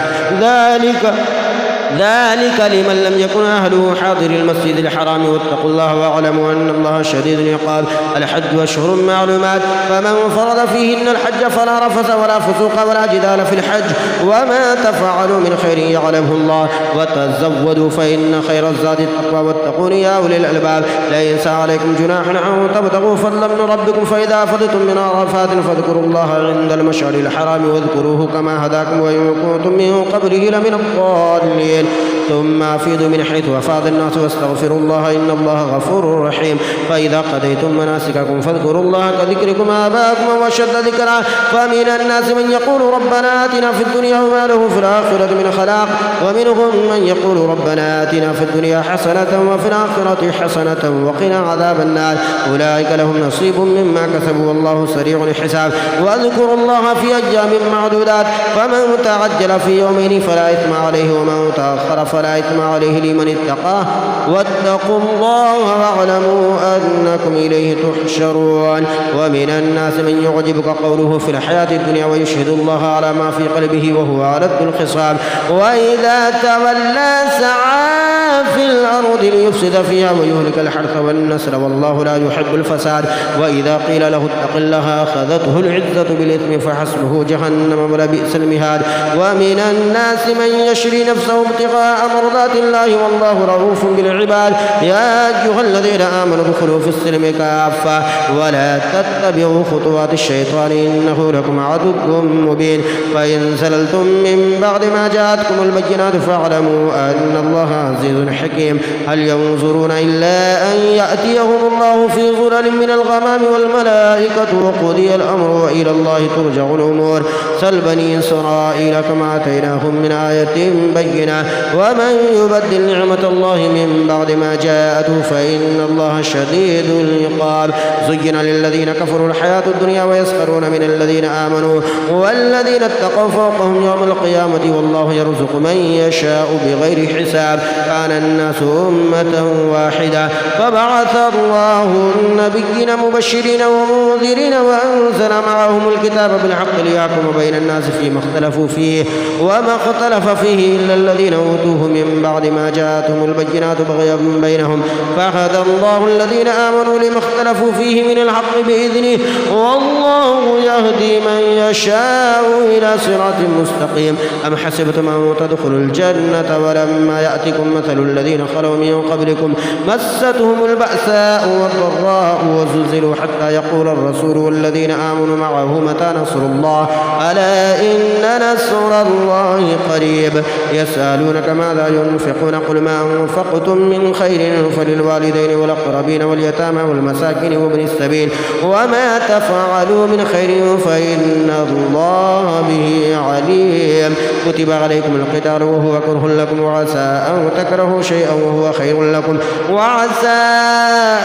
ذلك لمن لم يكن أهله حاضر المسجد الحرام واتقوا الله واعلموا أن الله شديد العقاب. الحج أشهر معلومات فمن فرض فيهن الحج فلا رفث ولا فسوق ولا جدال في الحج وما تفعلوا من خير يعلمه الله وتزودوا فإن خير الزاد التقوى واتقون يا أولي الألباب. ليس عليكم جناح أن تبتغوا فضلا من ربكم فإذا أفضتم من عرفات فاذكروا الله عند المشعر الحرام واذكروه كما هداكم وإن كنتم من قبله لمن الضالين. ثم أفيضوا من حيث أفاض الناس واستغفروا الله إن الله غفور رحيم. فإذا قضيتم مناسككم فاذكروا الله كذكركم آباءكم وأشد ذكرا فمن الناس من يقول ربنا آتنا في الدنيا وما له في الآخرة من خلاق ومنهم من يقول ربنا آتنا في الدنيا حسنة وفي الآخرة حسنة وقنا عذاب النار أولئك لهم نصيب مما كسبوا والله سريع الحساب. واذكروا الله في أيام معدودات فمن تعجل في يومين فلا إثم عليه ومن تأخر فلا إثم عليه لمن اتقاه واتقوا الله واعلموا أنكم إليه تحشرون. ومن الناس من يعجبك قوله في الحياة الدنيا ويشهد الله على ما في قلبه وهو ألد الخصام وإذا تولى سعى في الأرض ليفسد فيها ويهلك الحرث والنسل والله لا يحب الفساد. وإذا قيل له اتق الله أخذته العزة بالإثم فحسبه جهنم ولبئس المهاد. ومن الناس من يشري نفسه ابتغاء مرضات الله والله رؤوف بالعباد. يا أيها الذين آمنوا ادخلوا في السلم كافة ولا تتبعوا خطوات الشيطان إنه لكم عدو مبين. فإن زللتم من بعد ما جاءتكم البينات فاعلموا أن الله عزيز حكيم. هل ينظرون إلا أن يأتيهم الله في ظلل من الغمام والملائكة وقضي الأمر وإلى الله ترجع الأمور. سل بني إسرائيل كما آتيناهم من آية بينة ومن يبدل نعمة الله من بعد ما جاءته فإن الله شديد العقاب. زين للذين كفروا الحياة الدنيا ويسخرون من الذين آمنوا والذين اتقوا فوقهم يوم القيامة والله يرزق من يشاء بغير حساب. كان الناس أمة واحدة فبعث الله النبيين مبشرين ومنذرين وأنزل معهم الكتاب بالحق ليحكم بين الناس فيما اختلفوا فيه وما اختلف فيه إلا الذين أوتوه من بعد ما جاءتهم البينات بغيا بينهم فهدى الله الذين آمنوا لما اختلفوا فيه من الحق بإذنه والله يهدي من يشاء إلى صراط مستقيم. أم حسبتم أن تدخلوا الجنة ولما يأتكم مثل الذين خلوا من قبلكم مستهم البأساء والضراء وزلزلوا حتى يقول الرسول والذين آمنوا معه متى نصر الله ألا إن نصر الله قريب. يسألونك ماذا ينفقون قل ما أنفقتم من خير فللوالدين والأقربين واليتامى والمساكين وابن السبيل وما تفعلوا من خير فإن الله به عليم. كتب عليكم القتال وهو كره لكم وعسى أن تكرهوا شيئا وهو خير لكم وعسى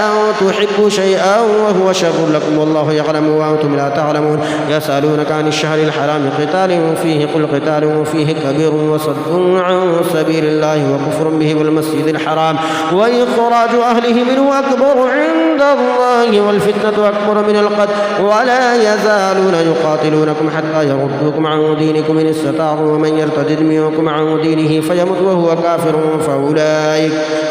أن تحبوا شيئا وهو شر لكم والله يعلم وأنتم لا تعلمون. يسألونك عن الشهر الحرام قتال فيه قل قتال فيه كبير وصد عن سبيل الله وكفر به والمسجد الحرام وإخراج أهله منه أكبر عند الله والفتنة أكبر من القتل ولا يزالون يقاتلونكم حتى يردوكم عن دينكم إن استطاعوا ومن يرتد منكم عن دينه فيمت وهو كافر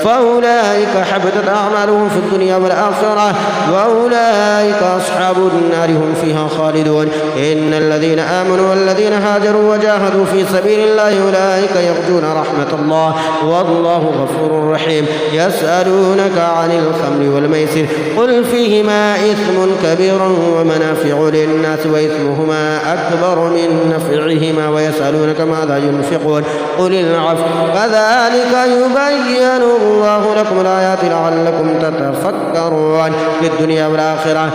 فأولئك حبطت أعمالهم في الدنيا والآخرة وأولئك أصحاب النار هم فيها خالدون. إن الذين آمنوا والذين هاجروا وجاهدوا في سبيل الله أولئك يرجون رحمة الله والله غفور رحيم. يسألونك عن الخمر والميسر قل فيهما إثم كبير ومنافع للناس وإثمهما أكبر من نفعهما ويسألونك ماذا ينفقون قل العفو كذلك يبين الله لكم الآيات لعلكم تتفكرون في الدنيا والآخرة.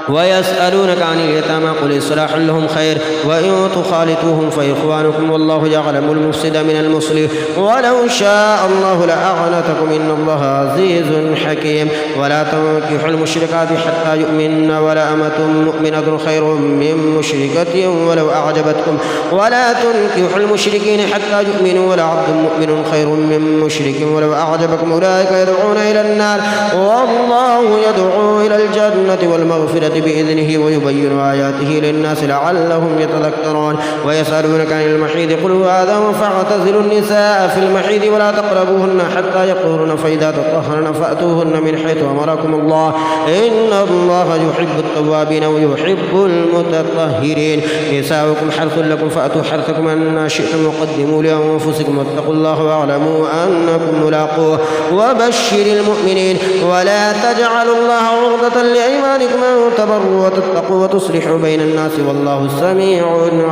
ويسألونك عن اليتامى قل إصلاح لهم خير وإن تخالطوهم فإخوانكم والله يعلم المفسد من المصلح ولو شاء الله لأعنتكم إن الله عزيز حكيم. ولا تنكحوا المشركات حتى يؤمن ولأمة مؤمنة خير من مشركة ولو أعجبتكم ولا تنكحوا المشركين حتى يؤمنوا ولعبد مؤمن خير من مشرك ولو أعجبكم أولئك يدعون إلى النار والله يدعو إلى الجنة والمغفرة بإذنه ويبين آياته للناس لعلهم يتذكرون. ويسألونك عن المحيض قل هو أذى فاعتزلوا النساء في المحيض ولا تقربوهن حتى يطهرن فإذا تطهرن فأتوهن من حيث أمركم الله إن الله يحب التوابين ويحب المتطهرين. نساؤكم حرث لكم فأتوا حرثكم أن شئتم وقدموا لأنفسكم واتقوا الله واعلموا أنكم ملاقوه. وبشر المؤمنين ولا تجعلوا الله عرضة لأيمانكم أن تبروا وتتقوا وتصلحوا بين الناس والله سميع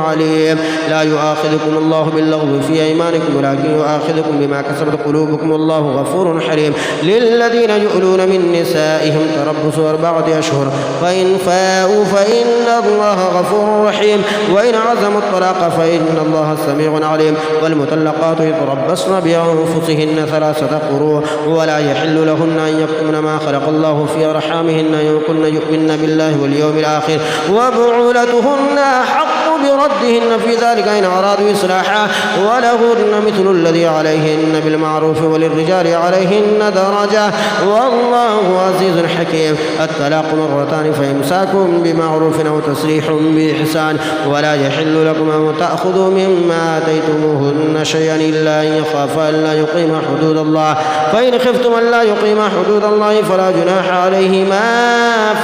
عليم. لا يؤاخذكم الله باللغو في أيمانكم ولكن يؤاخذكم بما كسبت قلوبكم والله غفور حليم. للذين يؤلون من نسائهم تربص 4 أشهر فإن فاءوا فإن الله غفور رحيم وإن عزموا الطلاق فإن الله سميع عليم. والمطلقات يتربصن بأنفسهن 3 قروء ولا يحل لهن أن يكتمن ما خلق الله في أرحامهن إن كن يؤمن بالله واليوم الآخر وبعولتهن أحق بردهن في ذلك إن أرادوا إصلاحا ولهن مثل الذي عليهن بالمعروف وللرجال عليهن درجة والله عزيز حكيم. الطلاق 2 فإمساك بمعروف أو تسريح بإحسان ولا يحل لكم أن تأخذوا مما آتيتموهن شيئا إلا أن يخافا ألا يقيما حدود الله فإن خفتم ألا يقيما حدود الله فلا جناح عليهما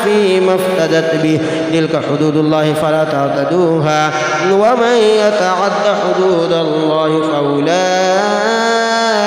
فيما افتدت به تلك حدود الله فلا تعتدوها ومن يتعد حدود الله فأولئك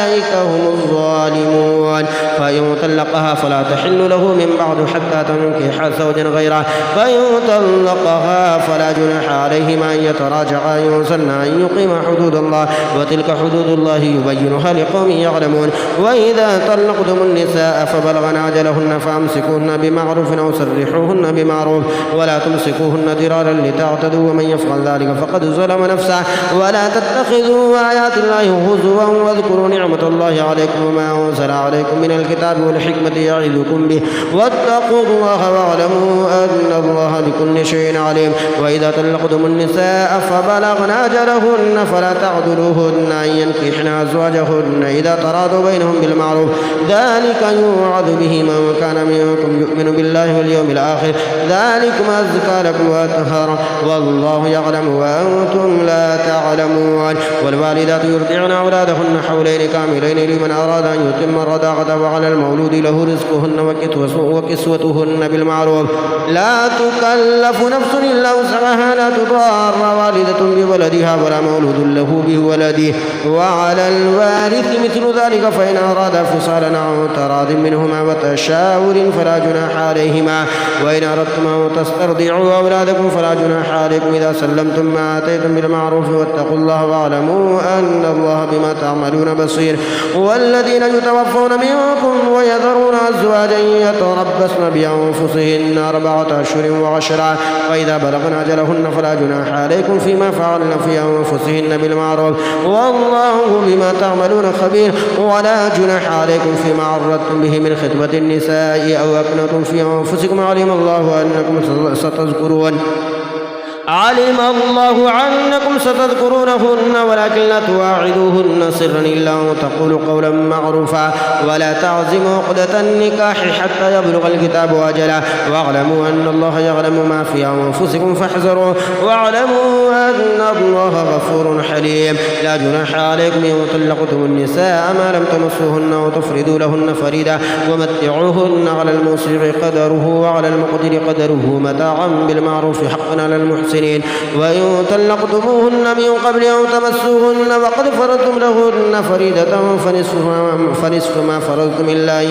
فأولئك هم الظالمون. فإن طلقها فلا تحل له من بعد حتى تنكح زوجا غيره، فإن طلقها فلا جناح عليهما أن يتراجعا يوصلن أن يقيما حدود الله، وتلك حدود الله يبينها لقوم يعلمون. وإذا طلقتم النساء فبلغن أجلهن فأمسكوهن بمعروف أو سرحوهن بمعروف، ولا تمسكوهن ضرارا لتعتدوا، ومن يفعل ذلك فقد ظلم نفسه. ولا تتخذوا آيات الله هزوا واذكروا نعمة الله عليكم وما أنزل عليكم من الكتاب والحكمة يعظكم به، واتقوا الله واعلموا أن الله بكل شيء عليم. وإذا طلقتم النساء فبلغن أجلهن فلا تعضلوهن أن ينكحن أزواجهن إذا تراضوا بينهم بالمعروف، ذلك يوعظ به من كان منكم يؤمن بالله واليوم الآخر، ذلكم أزكى لكم وأطهر، والله يعلم وأنتم لا تعلمون. والوالدات يرضعن أولادهن حولين كاملين لمن أراد أن يتم الرضاعة، وعلى المولود له رزقهن وكسوتهن بالمعروف، لا تكلف نفس إلا وسعها، لا تضار والدة بولدها ولا مولود له بولده، وعلى الوارث مثل ذلك فإن أراد فصالا عن تراض منهما وتشاور فلا جناح عليهما. وإن أردتم أن تسترضعوا أولادكم فلا جناح عليكم إذا سلمتم ما آتيتم بالمعروف، واتقوا الله واعلموا أن الله بما تعملون بصير. والذين يتوفون منكم ويذرون أزواجا يتربصن بأنفسهن 4 أشهر وعشرا، وإذا بلغن أجلهن فلا جناح عليكم فيما فعلن في أنفسهن بالمعروف، والله بما تعملون خبير. ولا جناح عليكم فيما عرضتم به من خطبة النساء أو أكنتم في أنفسكم، علم الله أنكم ستذكرونهن ولكن لا تواعدوهن سرا إلا أن تقولوا قولا معروفا، ولا تعزموا عقدة النكاح حتى يبلغ الكتاب أجله، واعلموا أن الله يعلم ما في أنفسكم فاحذروه، واعلموا أن الله غفور حليم. لا جناح عليكم إن طلقتم النساء ما لم تمسوهن وتفردوا لهن فريدا، ومتعوهن على الموسع قدره وعلى المقدر قدره متاعا بالمعروف حقا على المحسنين. وإن طلقتموهن من قبل أن تمسوهن وقد فرضتم لهن فريدة فنصف ما فرضتم إلا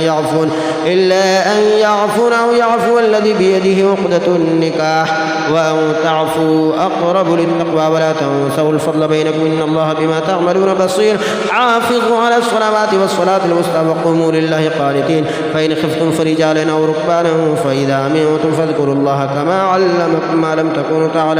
أن يعفون أو يعفو الذي بيده عقدة النكاح، وأن تعفوا أقرب للتقوى، ولا تنسوا الفضل بينكم إن الله بما تعملون بصير. حافظوا على الصلوات والصلاة الوسطى وقوموا لله قانتين، فإن خفتم فرجالا أو ركبانا فإذا أمنتم فاذكروا الله كما علمكم ما لم تكونوا تعلمون.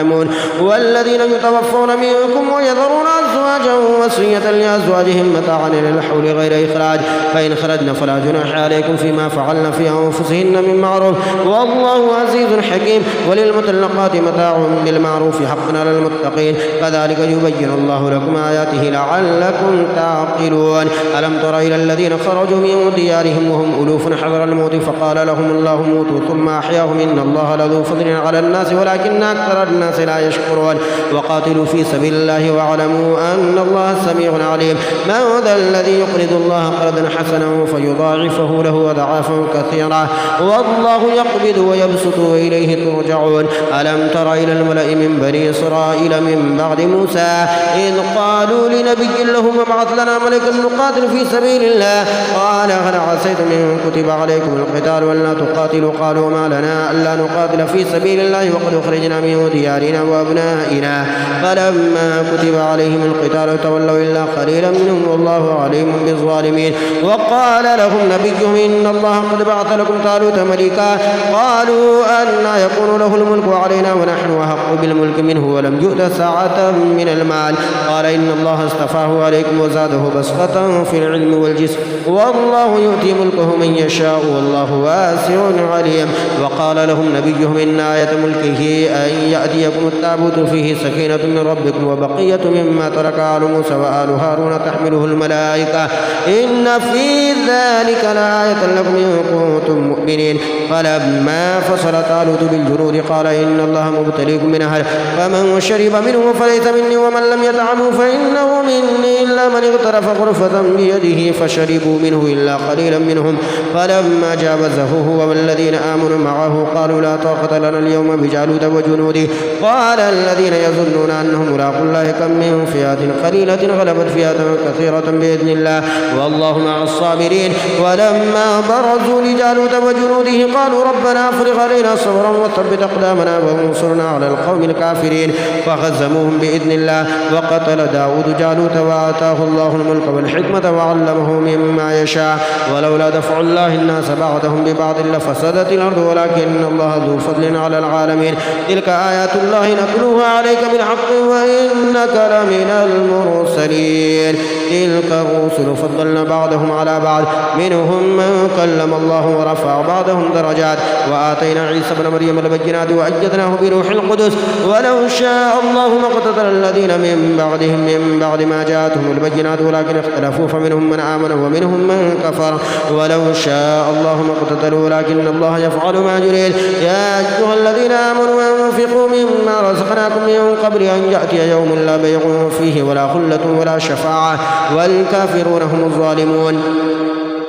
والذين يتوفون منكم ويذرون أزواجا وصية لأزواجهم متاعا إلى الحول غير إخراج، فإن خرجن فلا جناح عليكم فيما فعلن في أنفسهن من معروف، والله عزيز حكيم. وللمطلقات متاع بالمعروف حقا على المتقين، كذلك يبين الله لكم آياته لعلكم تعقلون. ألم تر إلى الذين خرجوا من ديارهم وهم ألوف حذر الموت فقال لهم الله موتوا ثم أحياهم إن الله لذو فضل على الناس ولكن أكثر الناس لا يشكرون. وقاتلوا في سبيل الله واعلموا أن الله سميع عليم. من ذا الذي يقرض الله قرضا حسنا فيضاعفه له أضعافا كثيرا، والله يقبض ويبسط وإليه ترجعون. ألم تر إلى الملأ من بني إسرائيل من بعد موسى إذ قالوا لنبي لهم ابعث لنا ملكا نقاتل في سبيل الله، قال هل عسيتم إن كتب عليكم القتال ولا تقاتلوا؟ قالوا ما لنا ألا نقاتل في سبيل الله وقد أخرجنا من ديارنا وأبنائنا، فلما كتب عليهم القتال تولوا إلا قليلا منهم والله عليم بالظالمين. وقال لهم نبيهم إن الله قد بعث لكم طالوت ملكا، قالوا أنى يكون له الملك علينا ونحن أحق بالملك منه ولم يؤت ساعة من المال، قال إن الله اصطفاه عليكم وزاده بسطة في العلم والجسم، والله يؤتي ملكه من يشاء والله واسع عليم. وقال لهم نبيهم إن آية ملكه أن يأتيكم التابوت فيه سكينة من ربكم وبقية مما ترك آل موسى وآل هارون تحمله الملائكة إن في ذلك لآية لكم إن كنتم مؤمنين. فلما فصل طالوت بالجنود قال إن الله مبتليكم من نهر فمن شرب منه فليس مني ومن لم يطعمه فإنه مني إلا من اغترف غرفة بيده فشربوا منه إلا قليلا منهم. فلما جاوزه هو والذين آمنوا معه قالوا لا طاقة لنا اليوم بجالوت وجنوده قال الذين يظنون أنهم ملاقو الله كم من فئة قليلة غلبت فئة كثيرة بإذن الله والله مع الصابرين. ولما برزوا لجالوت وجنوده قالوا ربنا أفرغ علينا صبرا وثبت أقدامنا وانصرنا على القوم الكافرين فهزموهم بإذن الله. وقتل داود جالوت وآتاه الله الملك والحكمة وعلمه مما يشاء ولولا دفع الله الناس بعضهم ببعض لفسدت الأرض ولكن الله ذو فضل على العالمين. تلك آيات الله نتلوها عليك بالحق وإنك لمن المرسلين. تلك الرسل فضلنا بعضهم على بعض منهم من كلم الله ورفع بعضهم درجات وآتينا عيسى ابن مريم البينات وأيدناه بروح القدس ولو شاء الله ما اقتتل الذين من بعدهم من بعد ما جاءتهم البينات ولكن اختلفوا فمنهم من آمن ومنهم من كفر ولو شاء الله ما اقتتلوا ولكن الله يفعل ما يريد. يا أيها الذين آمنوا أنفقوا مما رزقناكم من قبل أن يأتي يوم لا بيع فيه ولا خلة ولا شفاعة والكافرون هم الظالمون.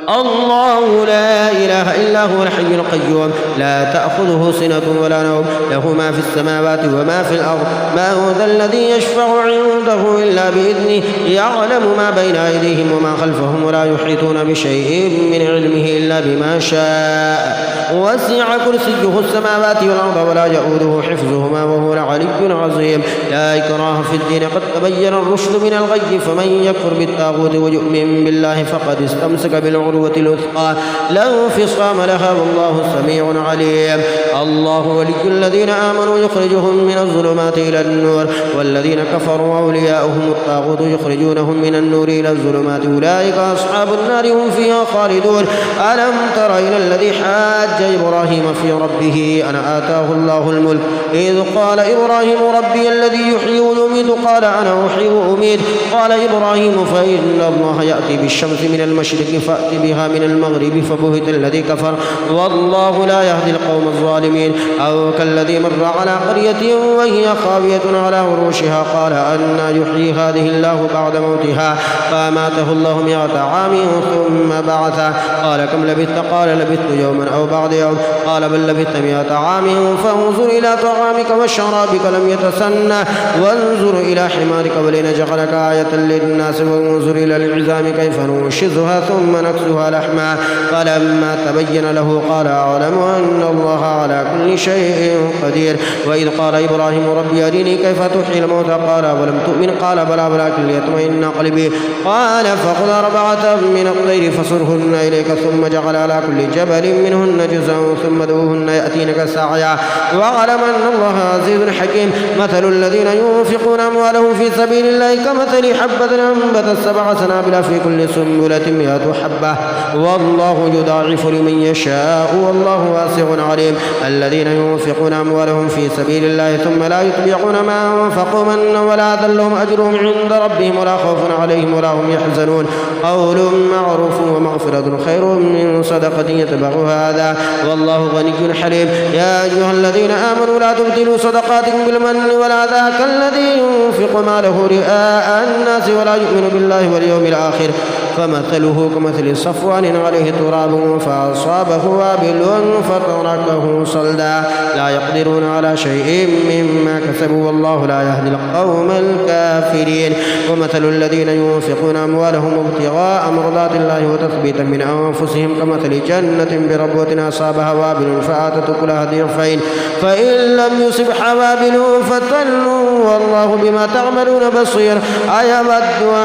الله لا إله إلا هو الحي القيوم لا تأخذه سنة ولا نوم له ما في السماوات وما في الأرض ما هو ذا الذي يشفع عنده إلا بإذنه يعلم ما بين أيديهم وما خلفهم ولا يحيطون بشيء من علمه إلا بما شاء وسع كرسيه السماوات والأرض ولا يؤوده حفظهما وهو العلي العظيم. لا إكراه في الدين قد تبين الرشد من الغي فمن يكفر بالطاغوت ويؤمن بالله فقد استمسك بالعروة الوثقى لا انفصام لها والله سميع عليم. الله ولي الذين آمنوا يخرجهم من الظلمات إلى النور والذين كفروا أولياؤهم الطاغوت يخرجونهم من النور إلى الظلمات أولئك أصحاب النار هم فيها خالدون. ألم تر إلى الذي حاج إبراهيم في ربه أن آتاه الله الملك إذ قال إبراهيم ربي الذي يحيي ويميت قال أنا أحيي وأميت قال إبراهيم فإن الله يأتي بالشمس من المشرق فأت بها من المغرب فبهت الذي كفر والله لا يهدي القوم الظالمين. أو كالذي مر على قرية وهي خاوية على عروشها قال أنى يحيي هذه الله بعد موتها فأماته الله 100 عام ثم بعثه قال كم لبثت قال لبثت يوما أو بعض يوم قال بل لبثت 100 عام فانظر إلى طعامك وشرابك لم يتسنه وانظر إلى حمارك ولنجعلك آية للناس وانظر إلى العظام كيف ننشزها ثم نكسها لحما فلما تبين له قال أعلم أن الله على كل شيء قدير. وإذ قال إبراهيم ربي أرني كيف تحيي الموتى قال ولم تؤمن قال بلى ولكن ليطمئن قلبي قال فخذ 4 من الطير فصرهن إليك ثم جعل على كل جبل منهن جزءا ثم ادعوهن يأتينك سعيا واعلم أن الله عزيز حكيم. مثل الذين ينفقون أموالهم في سبيل الله كمثل حبة أنبتت 7 سنابل في كل سنبلة 100 حبة والله يضاعف لمن يشاء والله واسع عليم. الذين ينفقون أموالهم في سبيل الله ثم لا يتبعون ما أنفقوا منا ولا أذى لهم أجرهم عند ربهم ولا خوف عليهم ولا هم يحزنون. قول معروف ومغفرة خير من صدقة يتبعها هذا والله غني حليم. يا أيها الذين آمنوا لا تبطلوا صدقاتكم بالمن والأذى كالذي ينفق ماله رئاء الناس ولا يؤمن بالله واليوم الآخر فمثله كمثل صفوان عليه تراب فأصابه وابل فتركه صلدا لا يقدرون على شيء مما كسبوا والله لا يهدي القوم الكافرين. ومثل الذين ينفقون أموالهم ابتغاء مرضات الله وتثبيتا من أنفسهم كمثل جنة بربوة أصابها وابل فآتت أكلها ضعفين فإن لم يصبها وابل فتل والله بما تعملون بصير. أيود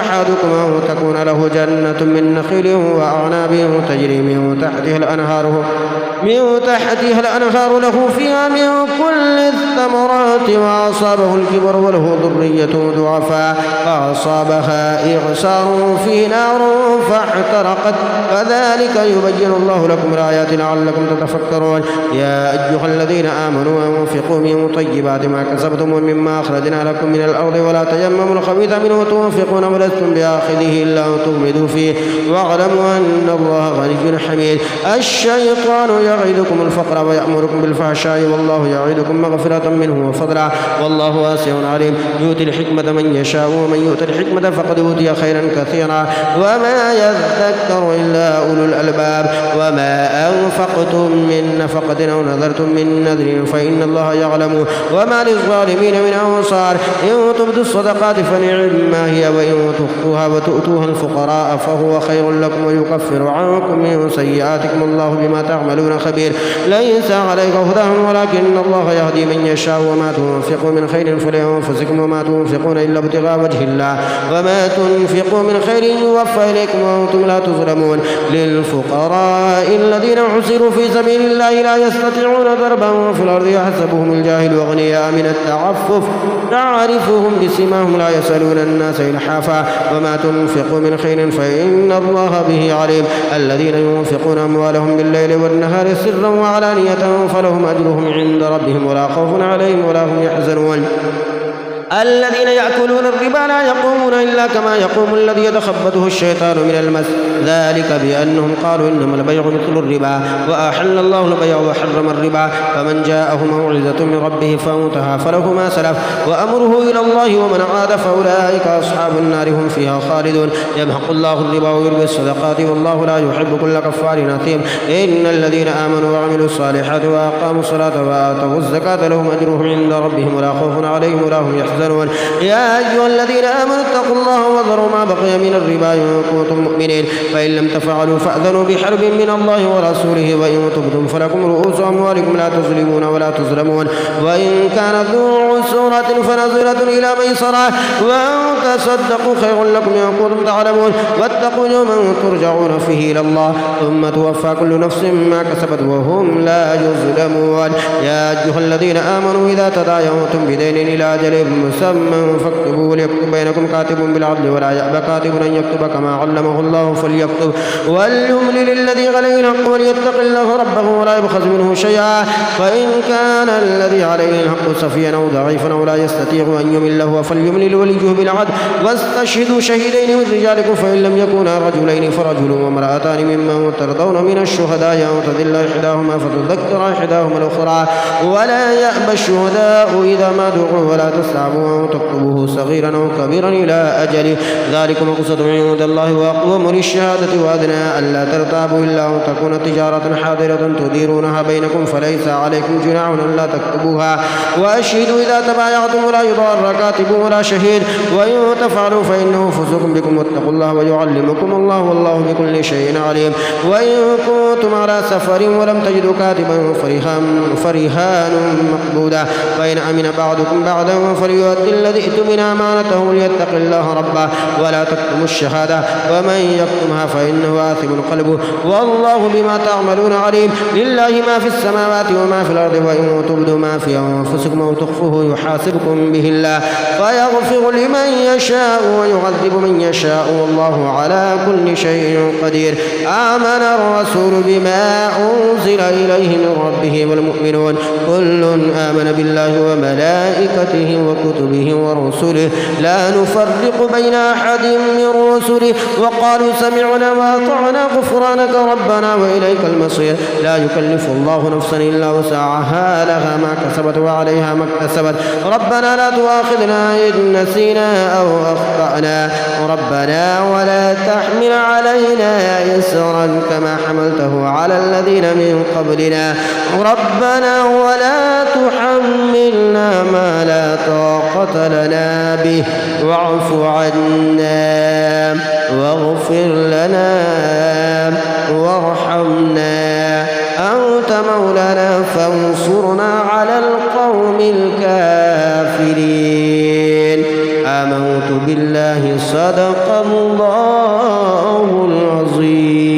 أحدكم أن تكون له جنة من نخيل وأعناب تجري من تحتها الأنهار له فيها من كل الثمرات وأصابه الكبر وله ذرية ضعفاء فأصابها إعصار فيه نار فاحترقت كذلك يبين الله لكم الآيات لعلكم تتفكرون. يا أيها الذين آمنوا أنفقوا من طيبات ما كسبتم ومما أخرجنا لكم من الأرض ولا تيمموا الخبيث منه تنفقون ولستم بآخذه إلا أن تغمضوا فيه واعلموا أن الله غني حميد. الشيطان يعدكم الفقر ويأمركم بالفحشاء والله يعدكم مغفرة منه وفضلا والله واسع عليم. يؤتي الحكمة من يشاء ومن يؤت الحكمة فقد أوتي خيرا كثيرا وما يذكر إلا أولو الألباب. وما أنفقتم من نفقة أو نذرتم من نذر فإن الله يعلم وما للظالمين من أنصار. إن تبدوا الصدقات فنعما هي وإن تخفوها وتؤتوها الفقراء فهو خير لكم ويكفر عنكم من سيئاتكم والله بما تعملون خبير. ليس عليك هداهم ولكن الله يهدي من يشاء وما تنفقوا من خير فلأنفسكم وما تنفقون إلا ابتغاء وجه الله وما تنفقوا من خير يوفى إليكم وأنتم لا تظلمون. للفقراء الذين حصروا في سبيل الله لا يستطيعون ضربا في الأرض يحسبهم الجاهل أغنياء من التعفف تعرفهم بسيماهم لا يسألون الناس إلحافا وما تنفقوا من خير فإن الله به عليم. الذين ينفقون أموالهم بالليل والنهار سرا وعلانية فلهم أجرهم عند ربهم ولا خوف عليهم ولا هم يحزنون. الذين يأكلون الربا لا يقومون إلا كما يقوم الذي يتخبطه الشيطان من المس ذلك بأنهم قالوا إنما البيع مثل الربا وأحل الله البيع وحرم الربا. فمن جاءه موعظة من ربه فانتهى فله ما سلف وأمره إلى الله ومن عاد فأولئك أصحاب النار هم فيها خالدون. يمحق الله الربا ويربي الصدقات والله لا يحب كل كفار أثيم. إن الذين آمنوا وعملوا الصالحات وأقاموا الصلاة وآتوا الزكاة لهم أجرهم عند ربهم ولا خوف عليهم ولا هم يحزنون. يا أيها الذين آمنوا اتقوا الله وذروا ما بقي من الربا إن كنتم مؤمنين فإن لم تفعلوا فأذنوا بحرب من الله ورسوله وإن تبتم فلكم رؤوس أموالكم لا تظلمون ولا تظلمون. وإن كان ذو عسرة فنظرة إلى ميسرة وأن تصدقوا خير لكم إن كنتم تعلمون. واتقوا يوما ترجعون فيه إلى الله ثم توفى كل نفس ما كسبت وهم لا يظلمون. يا أيها الذين آمنوا إذا تداينتم بدين إلى أجل مسمى فاكتبوا ليكتب بينكم كاتب بالعدل ولا يأبى كاتب أن يكتب كما علمه الله فليكتب وليملل الذي عليه الحق وليتق الله ربه ولا يبخس منه شيئا. فإن كان الذي عليه الحق سفيا أو ضعيفا أو لا يستطيع أن يمله فليملل وليه بالعدل واستشهدوا شهيدين من رجالكم فإن لم يكونا رجلين فرجل وامرأتان ممن ترضون من الشهداء أن تضل إحداهما فتذكر إحداهما الأخرى ولا يأبى الشهداء إذا ما دعوا ولا تستعبوا أن تكتبوه صغيرا أو كبيرا إلى أجله ذلكم أقسط عند الله وأقوم للشهادة وأدنى ألا ترتابوا إلا أن تكون تجارة حاضرة تديرونها بينكم فليس عليكم جناح ألا تكتبوها وأشهدوا إذا تبايعتم ولا يضار كاتب ولا شهيد وإن تفعلوا فإنه فسوق بكم واتقوا الله ويعلمكم الله والله بكل شيء عليم. وإن كنتم على سفر ولم تجدوا كاتبا فرهان مقبودا فإن أمن بعضكم بعضا فليؤدي الذي ائتمن أمانته وليتق الله ربه ولا تكتموا الشهادة ومن يكتمها فإنه آثم قلبه والله بما تعملون عليم. لله ما في السماوات وما في الأرض وإن تبدوا ما في أنفسكم أو تخفوه يحاسبكم به الله فيغفر لمن يشاء ويعذب من يشاء والله على كل شيء قدير. آمن الرسول بما أنزل إليه من ربه والمؤمنون كل آمن بالله وملائكته وكتبه ورسله لا نفرق بين أحد من رسله وقالوا سمعنا وأطعنا غفرانك ربنا وإليك المصير. لا يكلف الله نفسا إلا وسعها لها ما كسبت وعليها ما اكتسبت ربنا لا تؤاخذنا إن نسينا أو أخطأنا ربنا ولا تحمل علينا إصرا كما حملته على الذين من قبلنا ربنا ولا تحملنا ما لا طاقة لنا به واعف عنا واغفر لنا وارحمنا أنت مولانا فانصرنا على القوم الكافرين. آمنت بالله صدق الله العظيم.